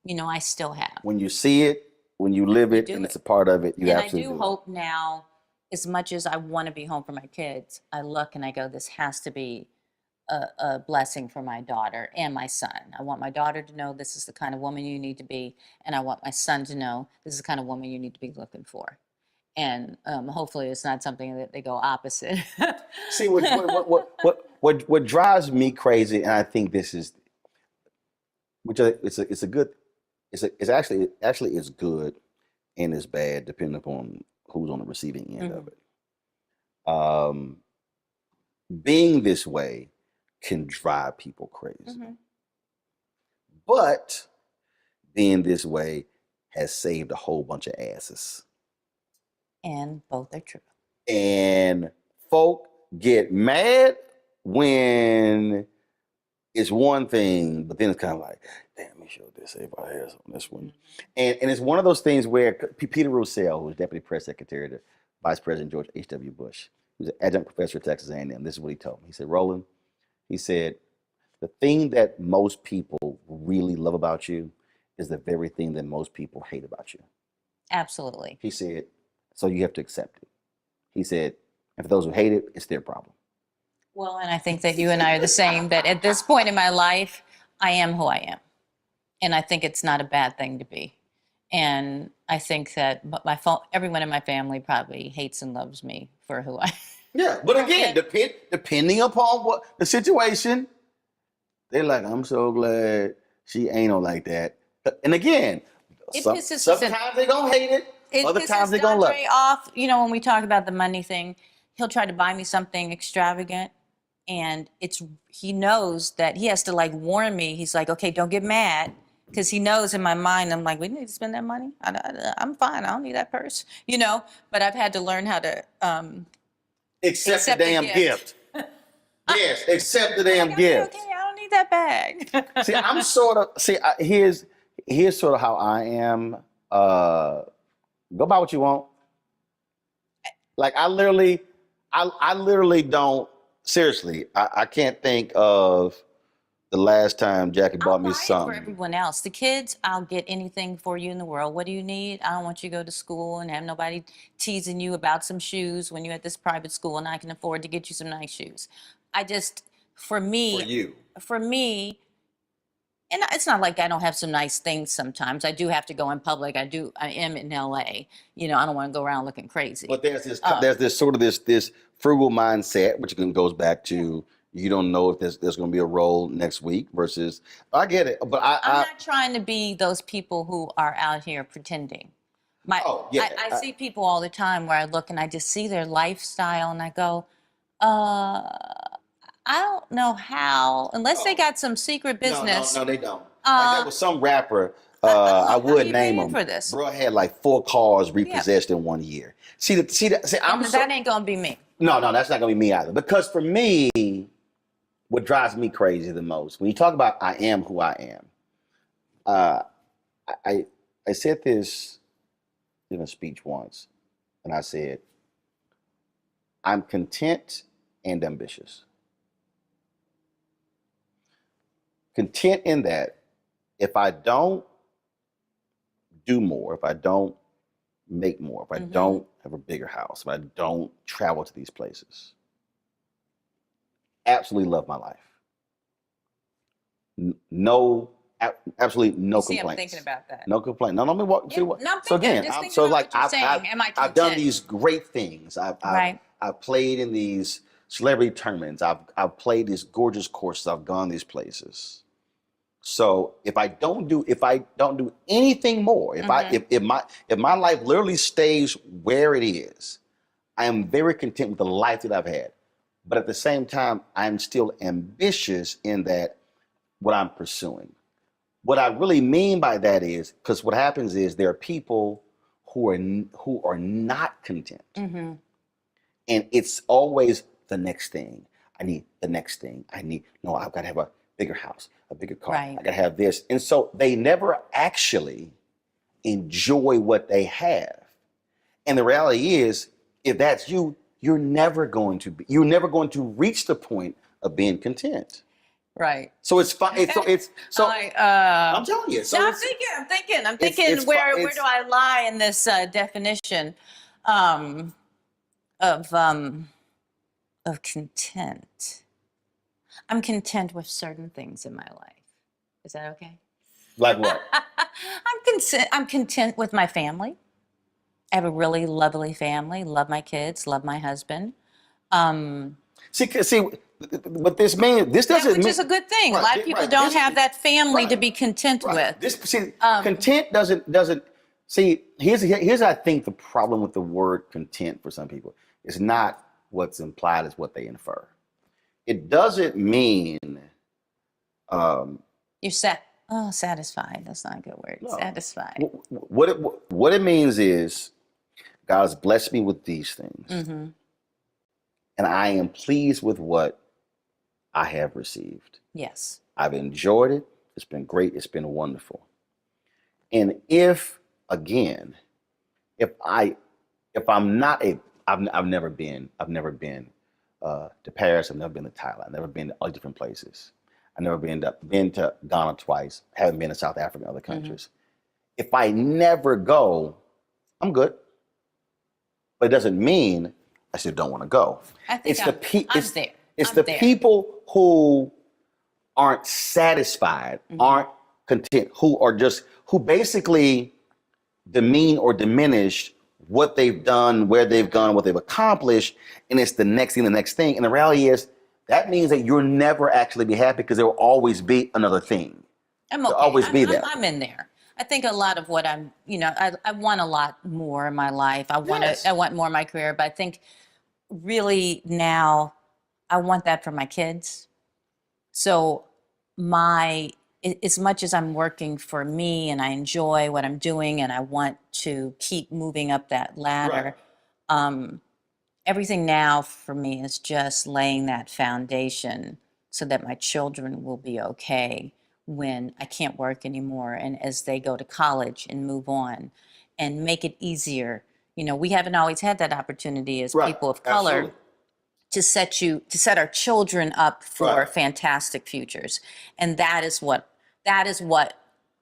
I still have. When you see it, when you live it, and it's a part of it, you And absolutely I do hope now, as much as I want to be home for my kids, I look and I go, this has to be a blessing for my daughter and my son. I want my daughter to know this is the kind of woman you need to be, and I want my son to know this is the kind of woman you need to be looking for. And hopefully it's not something that they go opposite. See, what drives me crazy, and I think this is, it's actually good and it's bad depending upon who's on the receiving end of it. Being this way can drive people crazy, but being this way has saved a whole bunch of asses. And both are true. And folk get mad when it's one thing, but then it's kind of like, damn, let me show this. Everybody else on this one. And it's one of those things where Peter Roussel, who was deputy press secretary to Vice President George H.W. Bush, who's an adjunct professor at Texas A&M, this is what he told me. He said, Roland, he said, the thing that most people really love about you is the very thing that most people hate about you. Absolutely. He said, so you have to accept it. He said, and for those who hate it, it's their problem. Well, and I think that you and I are the same, that at this point in my life, I am who I am. And I think it's not a bad thing to be. And I think that everyone in my family probably hates and loves me for who I am. Yeah, but again, depending upon what the situation, they're like, I'm so glad she ain't no like that. And again, sometimes they're going to hate it. Other times they're going to love it. Off, when we talk about the money thing, he'll try to buy me something extravagant. And he knows that he has to warn me. He's like, okay, don't get mad. Because he knows in my mind, I'm like, we need to spend that money. I'm fine. I don't need that purse, But I've had to learn how to accept the damn gift. Yes, accept the damn gift. Okay, I don't need that bag. See, I'm here's sort of how I am. Go buy what you want. Like I literally don't. Seriously, I can't think of the last time Jackie bought me something. For everyone else, the kids, I'll get anything for you in the world. What do you need? I don't want you to go to school and have nobody teasing you about some shoes when you're at this private school and I can afford to get you some nice shoes. For me, and it's not like I don't have some nice things sometimes. I do have to go in public. I am in LA. I don't want to go around looking crazy. But there's this frugal mindset, which goes back to you don't know if there's going to be a role next week versus, I get it. But I'm not trying to be those people who are out here pretending. I see people all the time where I look and I just see their lifestyle and I go, I don't know how, unless they got some secret business. No, they don't. There was some rapper, I would name him. For this? Bro had 4 cars repossessed in 1 year. That ain't gonna be me. No, that's not gonna be me either. Because for me, what drives me crazy the most, when you talk about I am who I am, I said this in a speech once, and I said, I'm content and ambitious. Content in that if I don't do more, if I don't make more, if I don't have a bigger house, if I don't travel to these places, absolutely love my life. Absolutely no See, complaints. I'm thinking about that. No complaint. No, let me walk. Yeah, See what? no, I'm So thinking, again, just I'm, thinking so about like what you're saying. Am I I've done content? these great things. Right. I've played in these celebrity tournaments. I've played these gorgeous courses. I've gone these places. So if I don't do anything more, if my life literally stays where it is, I am very content with the life that I've had. But at the same time, I'm still ambitious in that what I'm pursuing. What I really mean by that is, because what happens is there are people who are not content. And it's always the next thing. I need the next thing. No, I've got to have a bigger house, a bigger car. Right. I got to have this. And so they never actually enjoy what they have. And the reality is, if that's you, you're never going to reach the point of being content. Right. So it's fine. I'm telling you. So No, I'm thinking. it's Where fi- do I lie in this definition of content? I'm content with certain things in my life. Is that okay? like what? I'm content with my family. I have a really lovely family. Love my kids. Love my husband. See, what this means, this doesn't Which mean, is a good thing. Right, a lot of people right, don't this- have that family to right, be content right. with. Content doesn't see. Here's I think the problem with the word content for some people. It's not what's implied; it's what they infer. It doesn't mean. You're satisfied. That's not a good word. No. Satisfied. What it means is God has blessed me with these things, and I am pleased with what I have received. Yes. I've enjoyed it. It's been great. It's been wonderful. And if I'm not I've never been to Paris. I've never been to Thailand. I've never been to all different places. I've never been to Ghana twice. Haven't been to South Africa and other countries. If I never go, I'm good. But it doesn't mean I still don't want to go. I think I'm there. It's I'm the there. people who aren't satisfied, aren't content, who basically demean or diminish what they've done, where they've gone, what they've accomplished, and it's the next thing. And the reality is that means that you'll never actually be happy because there will always be another thing. I'm okay. There'll always be there. I'm in there. I think a lot of what I want a lot more in my life. I want more in my career, but I think really now I want that for my kids. So as much as I'm working for me and I enjoy what I'm doing and I want to keep moving up that ladder, everything now for me is just laying that foundation so that my children will be okay when I can't work anymore and as they go to college and move on and make it easier. We haven't always had that opportunity as people of color. Absolutely. to set our children up for fantastic futures. And that is what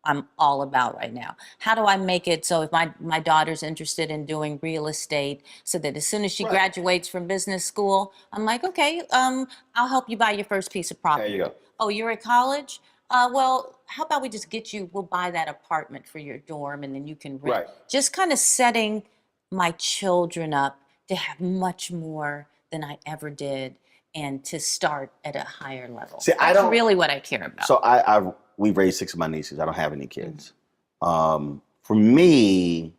I'm all about right now. How do I make it so if my daughter's interested in doing real estate so that as soon as she graduates from business school, I'm like, okay, I'll help you buy your first piece of property. There you go. Oh, you're at college? Well, how about we just we'll buy that apartment for your dorm and then you can rent. Right. Just kind of setting my children up to have much more than I ever did and to start at a higher level. See, That's really what I care about. So we raised 6 of my nieces. I don't have any kids. For me,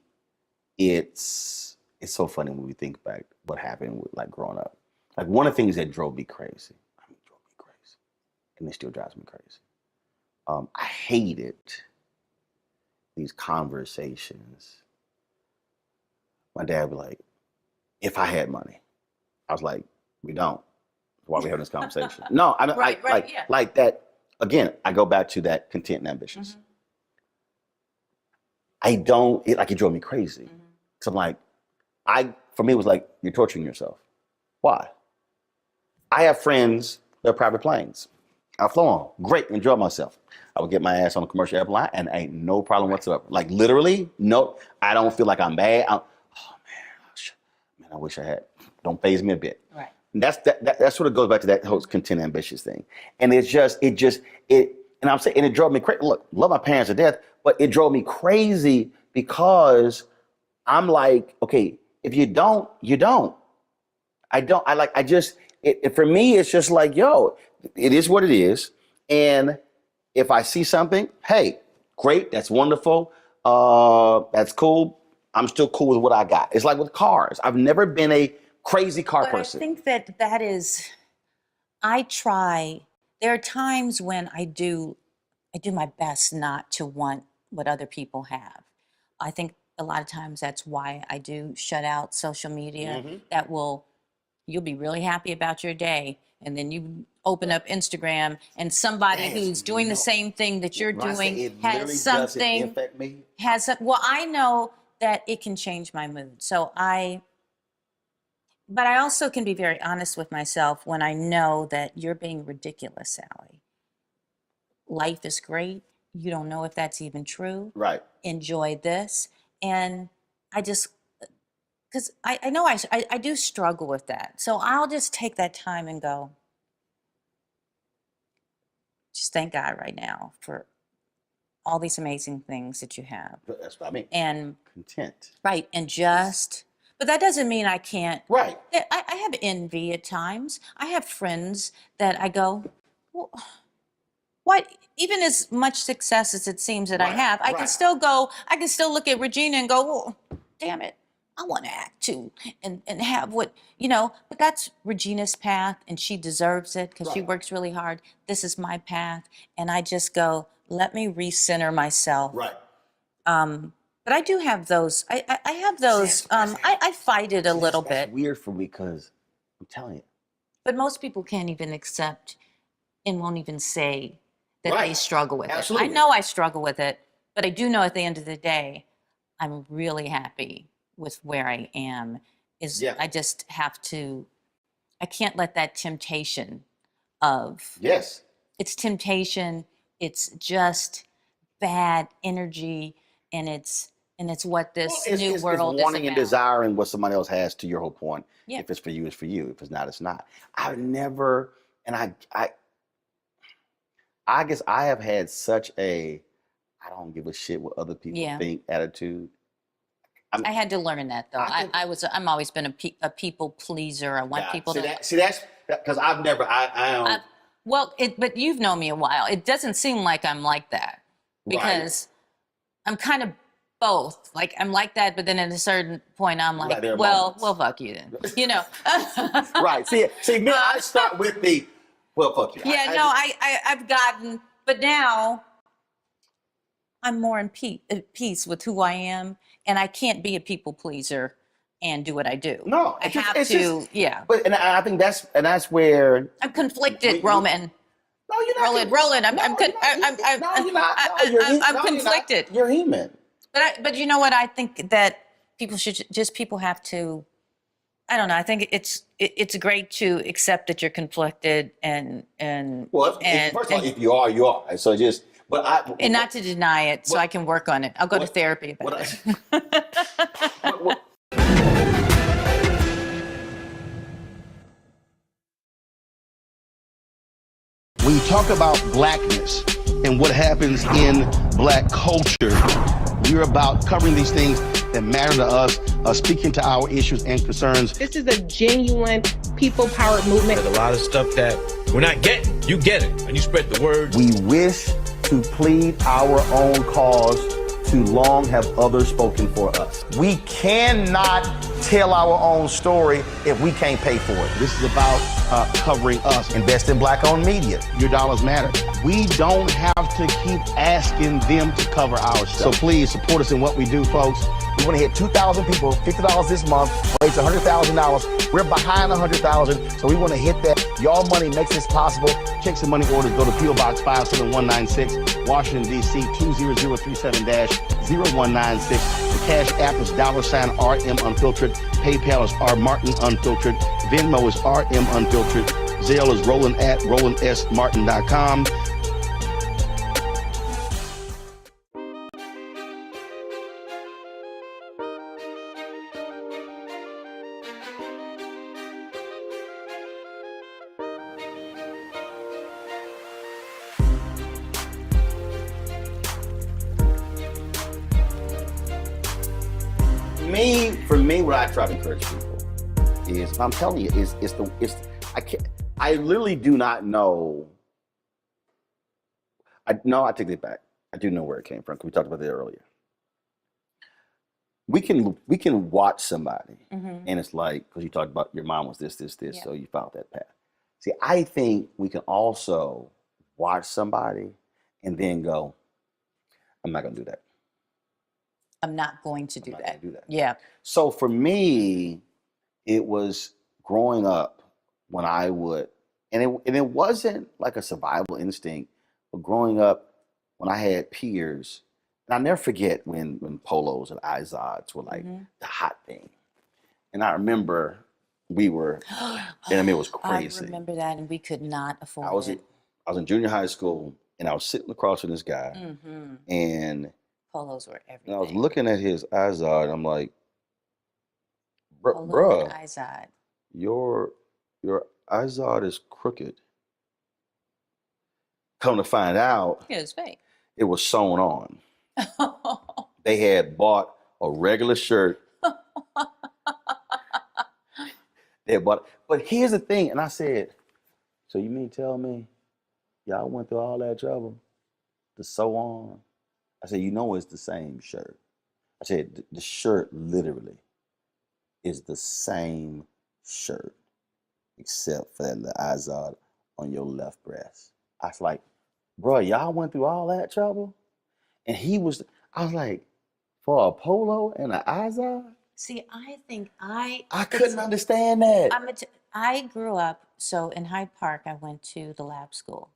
it's so funny when we think back what happened with like growing up. Like one of the things that drove me crazy, and it still drives me crazy. I hated these conversations. My dad would be like, if I had money. I was like, we don't. Why are we having this conversation? No, I don't like that. Again, I go back to that content and ambitious. It drove me crazy So I'm like, for me, it was like, you're torturing yourself. Why? I have friends that are private planes. I flew on, great, enjoy myself. I would get my ass on a commercial airline and ain't no problem whatsoever. Like literally, no, I don't feel like I'm bad. Man, I wish I had. Don't faze me a bit. Right. And that sort of goes back to that whole content ambitious thing. And it and I'm saying, and it drove me crazy. Look, love my parents to death, but it drove me crazy because I'm like, okay, if you don't, you don't. For me, it's just like, yo, it is what it is. And if I see something, hey, great, that's wonderful. That's cool. I'm still cool with what I got. It's like with cars. I've never been a crazy car person. I think that is, there are times when I do my best not to want what other people have. I think a lot of times that's why I do shut out social media. You'll be really happy about your day, and then you open up Instagram and somebody who's doing the same thing that you're doing has something, well, I know that it can change my mood. But I also can be very honest with myself when I know that you're being ridiculous, Salli. Life is great. You don't know if that's even true. Right. Enjoy this. And because I know I do struggle with that. So I'll just take that time and go, just thank God right now for all these amazing things that you have. That's what I mean. And content. Right. And but that doesn't mean I can't. Right. I have envy at times. I have friends that I go, well, what? Even as much success as it seems that I have, I can still look at Regina and go, well, damn it, I want to act too and have what, but that's Regina's path and she deserves it because she works really hard. This is my path. And I just go, let me recenter myself. Right. But I do have those. I have those. I fight it a little bit. It's weird for me because I'm telling you. But most people can't even accept and won't even say that they struggle with it. I know I struggle with it, but I do know at the end of the day, I'm really happy with where I am. I just have to, I can't let that temptation of. Yes. It's temptation. It's just bad energy, and it's what this new world is wanting about. and desiring what somebody else has, to your whole point. Yeah. If it's for you, it's for you. If it's not, it's not. I've never, and I guess I have had such a I don't give a shit what other people think attitude. I had to learn that though. I'm always been a people pleaser. I want people to see that's because I've never I don't. But you've known me a while. It doesn't seem like I'm like that because I'm kind of both. Like I'm like that, but then at a certain point I'm like, well, fuck you then. Right. See, me, I start with the well, fuck you. I've gotten, but now I'm more in peace with who I am, and I can't be a people pleaser and do what I do. No, I have to. But I think that's where I'm conflicted, Roman. No, you're not. Roland, I'm conflicted. You're human. But you know what? I think that people have to. I don't know. I think it's great to accept that you're conflicted and first of all, if you are, you are. So and not to deny it, so I can work on it. I'll go to therapy about it. When you talk about blackness and what happens in black culture, we're about covering these things that matter to us, speaking to our issues and concerns. This is a genuine people-powered movement. There's a lot of stuff that we're not getting. You get it, and you spread the word. We wish to plead our own cause. Too long have others spoken for us. We cannot tell our own story if we can't pay for it. This is about covering us. Invest in black-owned media. Your dollars matter. We don't have to keep asking them to cover our stuff. So please support us in what we do, folks. We want to hit 2,000 people, $50 this month, raise $100,000. We're behind 100,000, so we want to hit that. Y'all money makes this possible. Check some money orders. Go to P.O. Box 57196. Washington, D.C. 20037-0196. The Cash App is $RM Unfiltered. PayPal is R Martin Unfiltered. Venmo is RM Unfiltered. Zelle is Roland at RolandSMartin.com. For me, what I try to encourage people is, I'm telling you, I literally do not know. I take it back. I do know where it came from, because we talked about that earlier. We can watch somebody, and it's like, because you talked about your mom was this, Yeah. so you followed that path. See, I think we can also watch somebody and then go, I'm not going to do that. I'm not going to do I'm not that. gonna do that. Yeah. So for me, it was growing up when I would, and it wasn't like a survival instinct, but growing up when I had peers, and I'll never forget when polos and Izods were like the hot thing. And I remember we were, and I mean, it was crazy. I remember that, and we could not afford I was it. in junior high school, and I was sitting across from this guy, and Polos were everything. I was looking at his Izod, and I'm like, Polo bruh, and Izod. your Izod is crooked. Come to find out, It was fake. it was sewn on. They had bought a regular shirt. They had bought, but here's the thing, and I said, so you mean tell me y'all went through all that trouble to sew on? I said, you know it's the same shirt. I said, the shirt literally is the same shirt, except for the Izod on your left breast. I was like, bro, y'all went through all that trouble? And I was like, for a polo and an Izod? See, I think I couldn't understand that. I grew up, so in Hyde Park, I went to the lab school.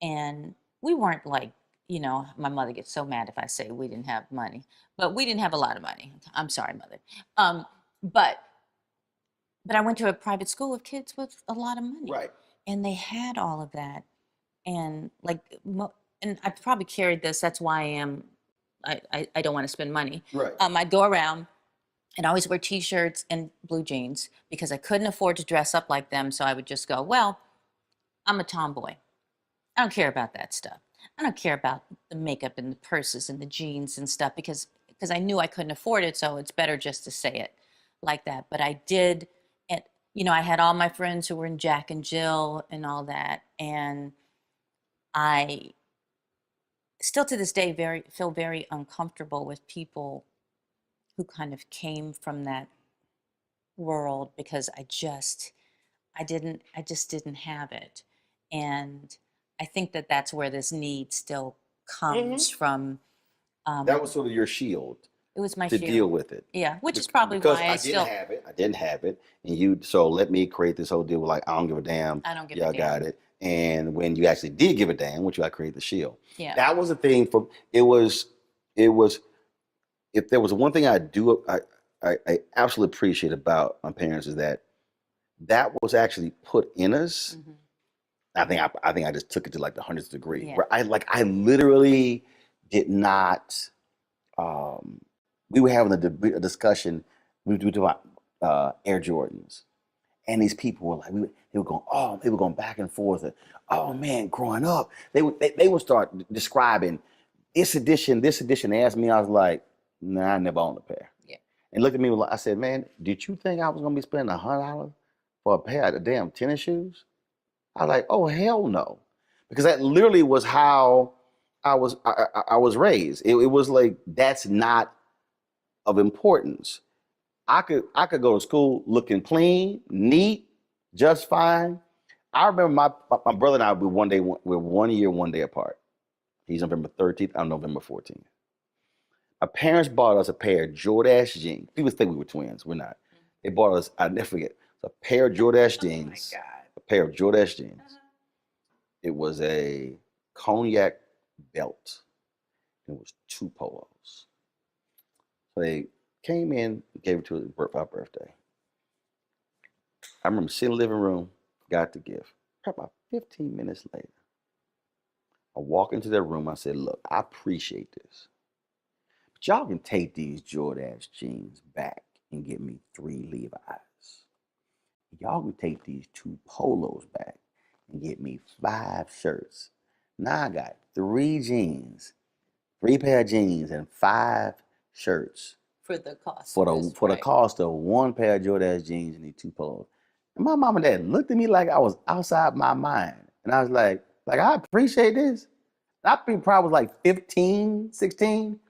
And we weren't like, my mother gets so mad if I say we didn't have money. But we didn't have a lot of money. I'm sorry, Mother. But I went to a private school of kids with a lot of money. Right. And they had all of that. And and I probably carried this. That's why I don't want to spend money. Right. I'd go around and I always wear t-shirts and blue jeans because I couldn't afford to dress up like them. So I would just go, well, I'm a tomboy. I don't care about that stuff. I don't care about the makeup and the purses and the jeans and stuff because I knew I couldn't afford it. So it's better just to say it like that. But I did, and I had all my friends who were in Jack and Jill and all that. And I still to this day feel very uncomfortable with people who kind of came from that world because I just didn't have it. And I think that's where this need still comes from. That was sort of your shield. It was my to shield. deal with it. Yeah, which is probably why I didn't have it, and so let me create this whole deal with like I don't give a damn. I don't give a Y'all damn. got it. And when you actually did give a damn, which I created the shield. Yeah. That was the thing it was if there was one thing I absolutely appreciate about my parents is that was actually put in us. I think I just took it to like the 100th degree. Yeah. Where I literally did not. We were having a discussion. We were talking about Air Jordans, and these people were like, they were going back and forth. And, oh man, growing up, they would start describing this edition. They asked me, I was like, nah, I never owned a pair. Yeah. And looked at me, I said, man, did you think I was gonna be spending $100 for a pair of damn tennis shoes? I was like, oh hell no, because that literally was how I was raised. It was like that's not of importance. I could go to school looking clean, neat, just fine. I remember my brother and I were 1 year, 1 day apart. He's November 13th, I'm November 14th. My parents bought us a pair of Jordache jeans. People think we were twins. We're not. They bought us, I'll never forget, a pair of Jordache jeans. Oh my God. A pair of Jordache jeans. It was a cognac belt. It was 2 polos. So they came in, gave it to her for her birthday. I remember sitting in the living room, got the gift. Probably about 15 minutes later, I walk into their room. I said, look, I appreciate this, but y'all can take these Jordache jeans back and get me 3 Levi's. Y'all can take these 2 polos back and get me 5 shirts. Now I got 3 jeans, 3 pair of jeans and 5 shirts For the cost. for the cost of 1 pair of Jordache jeans and these 2 polos. And my mom and dad looked at me like I was outside my mind. And I was like I appreciate this. I think probably was like 15, 16.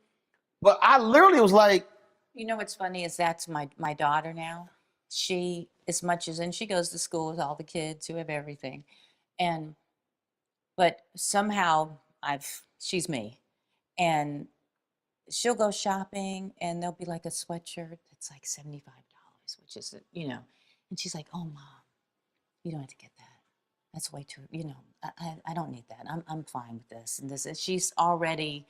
But I literally was like, You know what's funny is that's my daughter now. She, as much as, and she goes to school with all the kids who have everything. But somehow she's me. And she'll go shopping and there'll be like a sweatshirt that's like $75, which is, and she's like, oh, Mom, you don't have to get that. That's way too, I don't need that. I'm fine with this. And she's already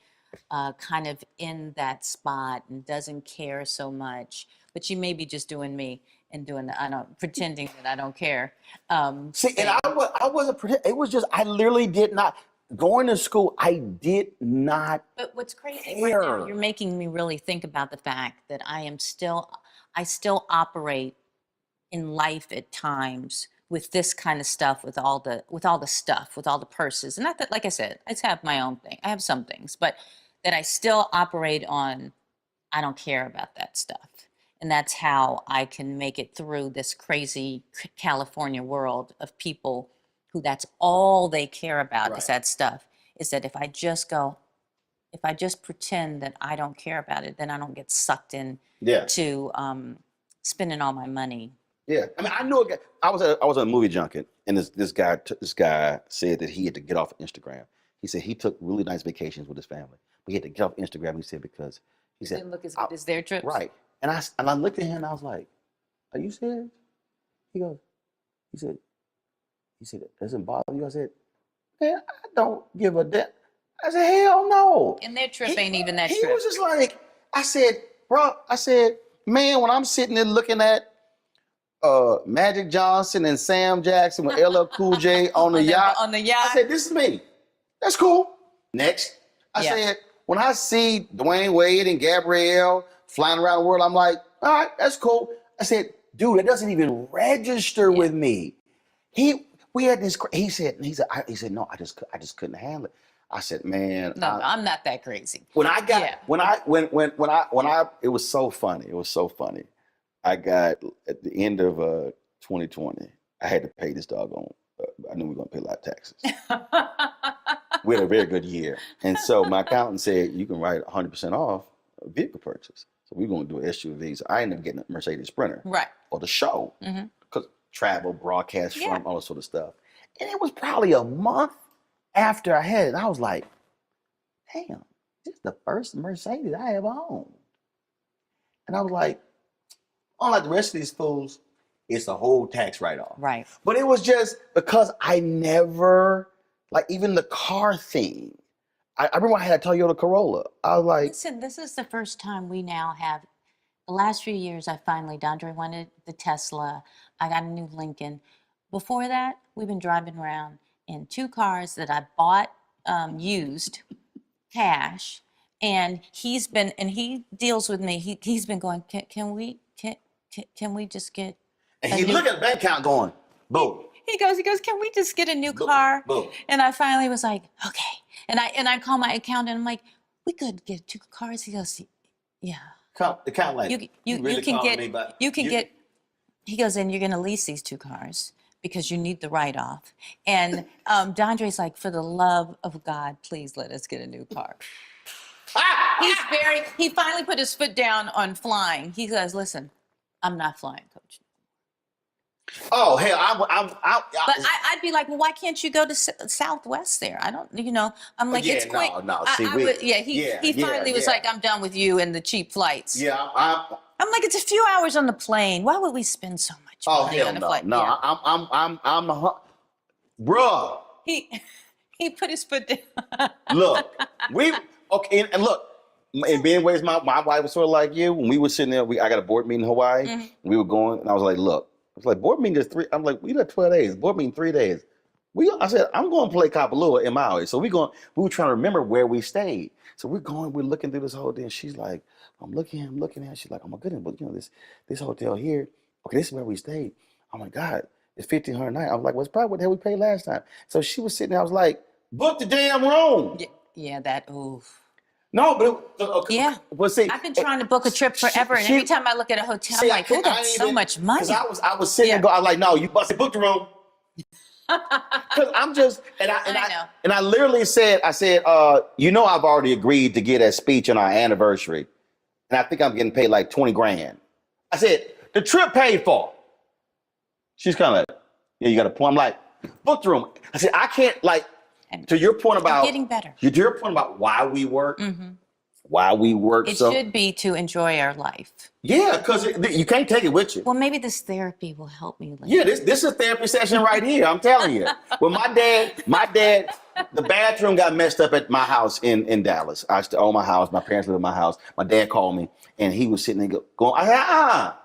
kind of in that spot and doesn't care so much. But she may be just doing me and pretending that I don't care. see, and I wasn't pretending. It was just, I literally did not. Going to school, I did not. But what's crazy care. right now, you're making me really think about the fact that I still operate in life at times with this kind of stuff, with all the stuff, with all the purses. And not that, like I said, I have my own thing. I have some things, but that I still operate on, I don't care about that stuff. And that's how I can make it through this crazy California world of people who that's all they care about is that stuff. Is that if I just pretend that I don't care about it, then I don't get sucked in to spending all my money. Yeah, I mean, I knew a guy. I was at a movie junket, and this guy said that he had to get off Instagram. He said he took really nice vacations with his family, but he had to get off Instagram. He said because he said Didn't look as good as their trips. Right, and I looked at him and I was like, "Are you serious?" He said, "It doesn't bother you?" I said, "Man, I don't give a damn." I said, "Hell no." And their trip ain't even that He trip. was just like, I said, "Bro," I said, "Man, when I'm sitting there looking at Magic Johnson and Sam Jackson with LL Cool J on the yacht. I said, this is me. That's cool. Next. I said, when I see Dwayne Wade and Gabrielle flying around the world, I'm like, all right, that's cool. I said, dude, it doesn't even register with me. We had this. He said, no, I just couldn't handle it. I said, man, no, I'm not that crazy. When I it was so funny. It was so funny. I got at the end of 2020, I had to pay this doggone. I knew we were going to pay a lot of taxes. We had a very good year. And so my accountant said, you can write 100% off a vehicle purchase. So we're going to do an SUV. So I ended up getting a Mercedes Sprinter. Right. Or the show. Because travel, broadcast, from all that sort of stuff. And it was probably a month after I had it. I was like, damn, this is the first Mercedes I ever owned. And I was like, unlike the rest of these fools, it's a whole tax write-off. Right. But it was just because I never, like even the car thing. I remember I had a Toyota Corolla. I was like, listen, this is the first time we now have, the last few years Dondre wanted the Tesla. I got a new Lincoln. Before that, we've been driving around in 2 cars that I bought used, cash. And he deals with me. He's been going, can we just get? And he looked at the bank account going, boom. He goes, can we just get a new car? Boom. And I finally was like, okay. And I call my accountant. I'm like, we could get 2 cars. He goes, yeah. The account like you really can calling get me, but get. He goes, and you're going to lease these 2 cars because you need the write-off. And Dondre's like, for the love of God, please let us get a new car. He finally put his foot down on flying. He goes, listen, I'm not flying, Coach. Oh hell, But I'd be like, well, why can't you go to Southwest there? I don't, I'm like, it's quick. No. He finally was like, I'm done with you and the cheap flights. Yeah, I'm like, it's a few hours on the plane. Why would we spend so much money on a flight? No, Yeah. I'm bruh. He He put his foot down. Look, and look, in many ways, my wife was sort of like you. When we were sitting there, I got a board meeting in Hawaii. Mm-hmm. We were going, and I was like, look, I was like, board meeting is 3. I'm like, we got 12 days. Board meeting 3 days. I said, I'm going to play Kapalua in Maui. So we were trying to remember where we stayed. So we're looking through this whole thing. She's like, I'm looking at it. She's like, oh my goodness, but this hotel here, okay, this is where we stayed. Oh my God, it's $1,500 a night. I was like, well, it's probably what the hell we paid last time. So she was sitting there, I was like, book the damn room. Yeah, oof. No, but okay. Yeah. But see, I've been trying to book a trip forever, and every time I look at a hotel, I'm like, oh, that's so much money. Because I was sitting there, I was like, no, you busted, book the room. Because I'm just, and I literally said, I've already agreed to get a speech on our anniversary, and I think I'm getting paid like $20,000. I said, the trip paid for. She's kind of like, yeah, you got a point. I'm like, book the room. I said, I can't, like, to your point about getting better. To your point about why we work. Mm-hmm. Why we work. It should be to enjoy our life. Yeah, because you can't take it with you. Well, maybe this therapy will help me later. Yeah, this is a therapy session right here. I'm telling you. Well, my dad, the bathroom got messed up at my house in Dallas. I used to own my house. My parents lived in my house. My dad called me, and he was sitting there going, I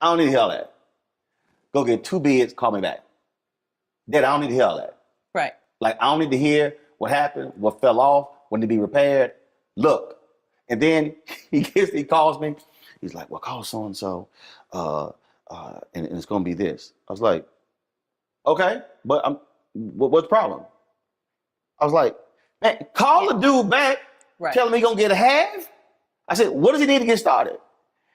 don't need to hear that. Go get 2 beds, call me back. Dad, I don't need to hear that. Right. Like, I don't need to hear what happened, what fell off, when to be repaired. Look. And then he calls me. He's like, well, call so-and-so, and it's going to be this. I was like, okay, but what's the problem? I was like, man, call the dude back, tell him he's going to get a half. I said, what does he need to get started?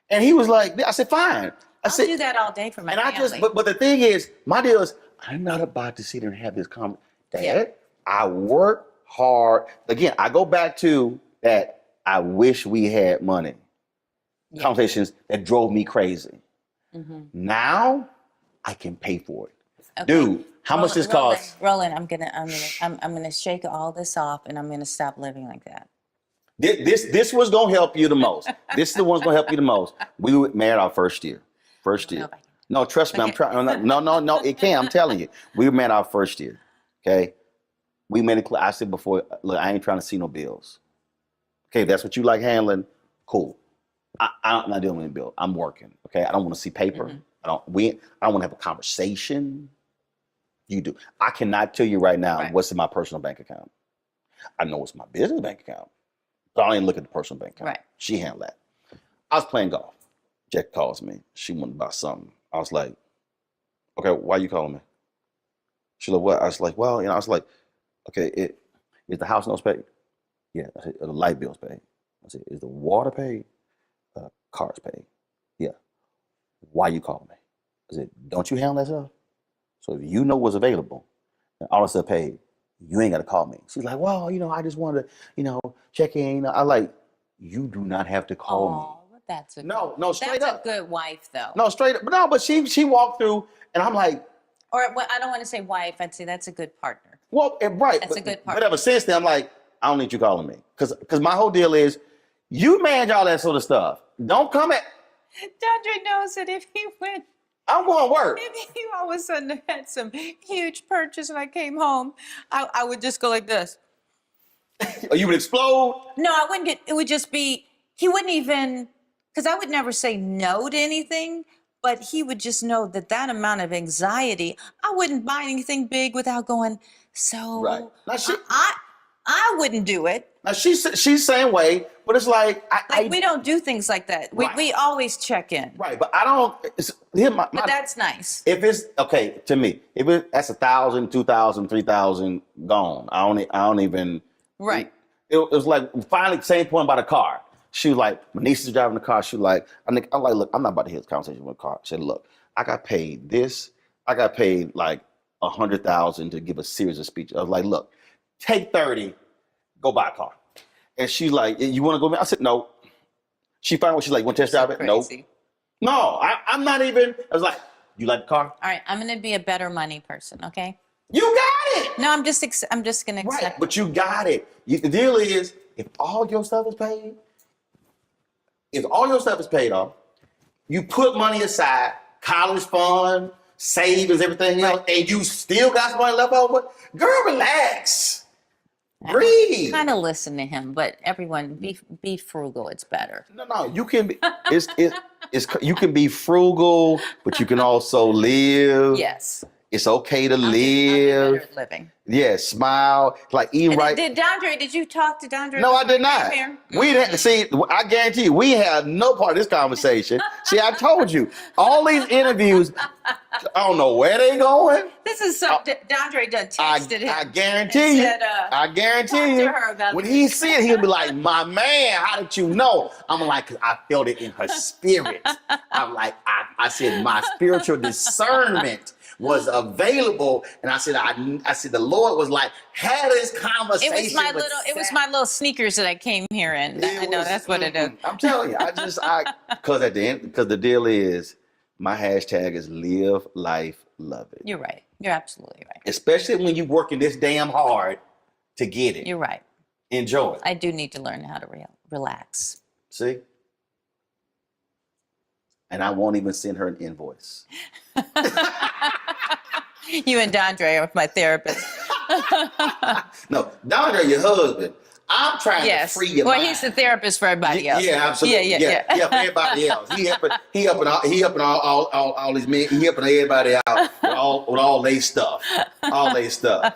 And he was like, I said, fine. I'll do that all day for my family. But the thing is, my deal is, I'm not about to sit there and have this conversation. Dad, I work hard. Again, I go back to that. I wish we had money. Yeah. Conversations that drove me crazy. Mm-hmm. Now I can pay for it. Okay. Dude, how much this costs? Roland, I'm gonna shake all this off, and I'm gonna stop living like that. This was gonna help you the most. This is the one's gonna help you the most. We were married our first year. No, trust me, okay. I'm trying. No, it can't. I'm telling you, we were married our first year. Okay, we made it clear. I said before, look, I ain't trying to see no bills. Okay, if that's what you like handling, cool. I'm not dealing with a bill. I'm working. Okay, I don't want to see paper. Mm-hmm. I don't want to have a conversation. You do. I cannot tell you right now what's in my personal bank account. I know what's in my business bank account, but I don't even look at the personal bank account. Right. She handled that. I was playing golf. Jack calls me. She wanted to buy something. I was like, okay, why are you calling me? She's like, what? I was like, well, I was like, okay, is the house notes paid? Yeah, I said, the light bill's paid. I said, is the water paid? Cars paid. Yeah. Why you calling me? I said, don't you handle that stuff? So if you know what's available, and all of stuff paid, you ain't got to call me. She's like, well, I just wanted to, check in. I like, you do not have to call me. That's a no, straight up. That's a good wife, though. No, straight up. But she walked through, and I'm like, or I don't want to say wife. I'd say that's a good partner. Well, right. That's a good partner. But ever since then, I'm like, I don't need you calling me. Because my whole deal is, you manage all that sort of stuff. Don't come at... Dondre knows that if he went... I'm going to work. If he all of a sudden had some huge purchase and I came home, I would just go like this. Or you would explode? No, I wouldn't get... It would just be... He wouldn't even... Because I would never say no to anything, but he would just know that amount of anxiety, I wouldn't buy anything big without going, so... Right. Now I wouldn't do it. Now she's same way, but it's like we don't do things like that. We always check in. Right, but I don't. But that's nice. If it's okay to me, that's 1,000, 2,000, 3,000 gone. I don't even. Right. It was like finally same point about a car. She was like, my niece is driving the car. She was like, I'm like, look, I'm not about to hear this conversation with a car. She said, look, I got paid this. I got paid like 100,000 to give a series of speeches. I was like, look. Take 30, go buy a car. And she's like, you want to go? I said, no. She found what she's like, want to test drive it? No. No, I'm not even. I was like, you like the car? All right, I'm going to be a better money person, okay? You got it. No, I'm just going to accept it. But you got it. The deal is, if all your stuff is paid off, you put money aside, college fund, savings, everything else, and you still got some money left over, Girl, relax. Breathe. Kind of listen to him, but everyone be frugal. It's better. No. You can be. You can be frugal, but you can also live. Yes. It's okay to I'll live. be better at living. Yeah, smile. Like eat right. Did you talk to Dondre? No, I did not. Here? We didn't see. I guarantee you, we had no part of this conversation. See, I told you, all these interviews. I don't know where they going. This is so. Dondre done texted him. I guarantee you. Said, I guarantee you. When he see it, he'll be like, "My man, how did you know?" I'm like, I felt it in her spirit. I'm like, I said, my spiritual discernment was available, and I said, the Lord was like, had this conversation. It was my little sneakers that I came here in. I know that's what it is. I'm telling you, because at the end, because the deal is, my hashtag is live life, love it. You're right. You're absolutely right. Especially when you're working this damn hard to get it. You're right. Enjoy it. I do need to learn how to relax. See? And I won't even send her an invoice. You and Dondre are my therapist. No, Dondre, your husband. I'm trying to free your mind. Well, he's the therapist for everybody else. Yeah, absolutely. Yeah, for everybody else. He helping all these men. He helping everybody out with all their stuff. All their stuff.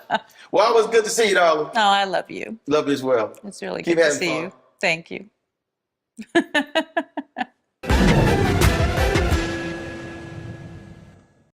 Well, it was good to see you, darling. Oh, I love you. Love you as well. It's really Keep good to having see fun. you. Thank you.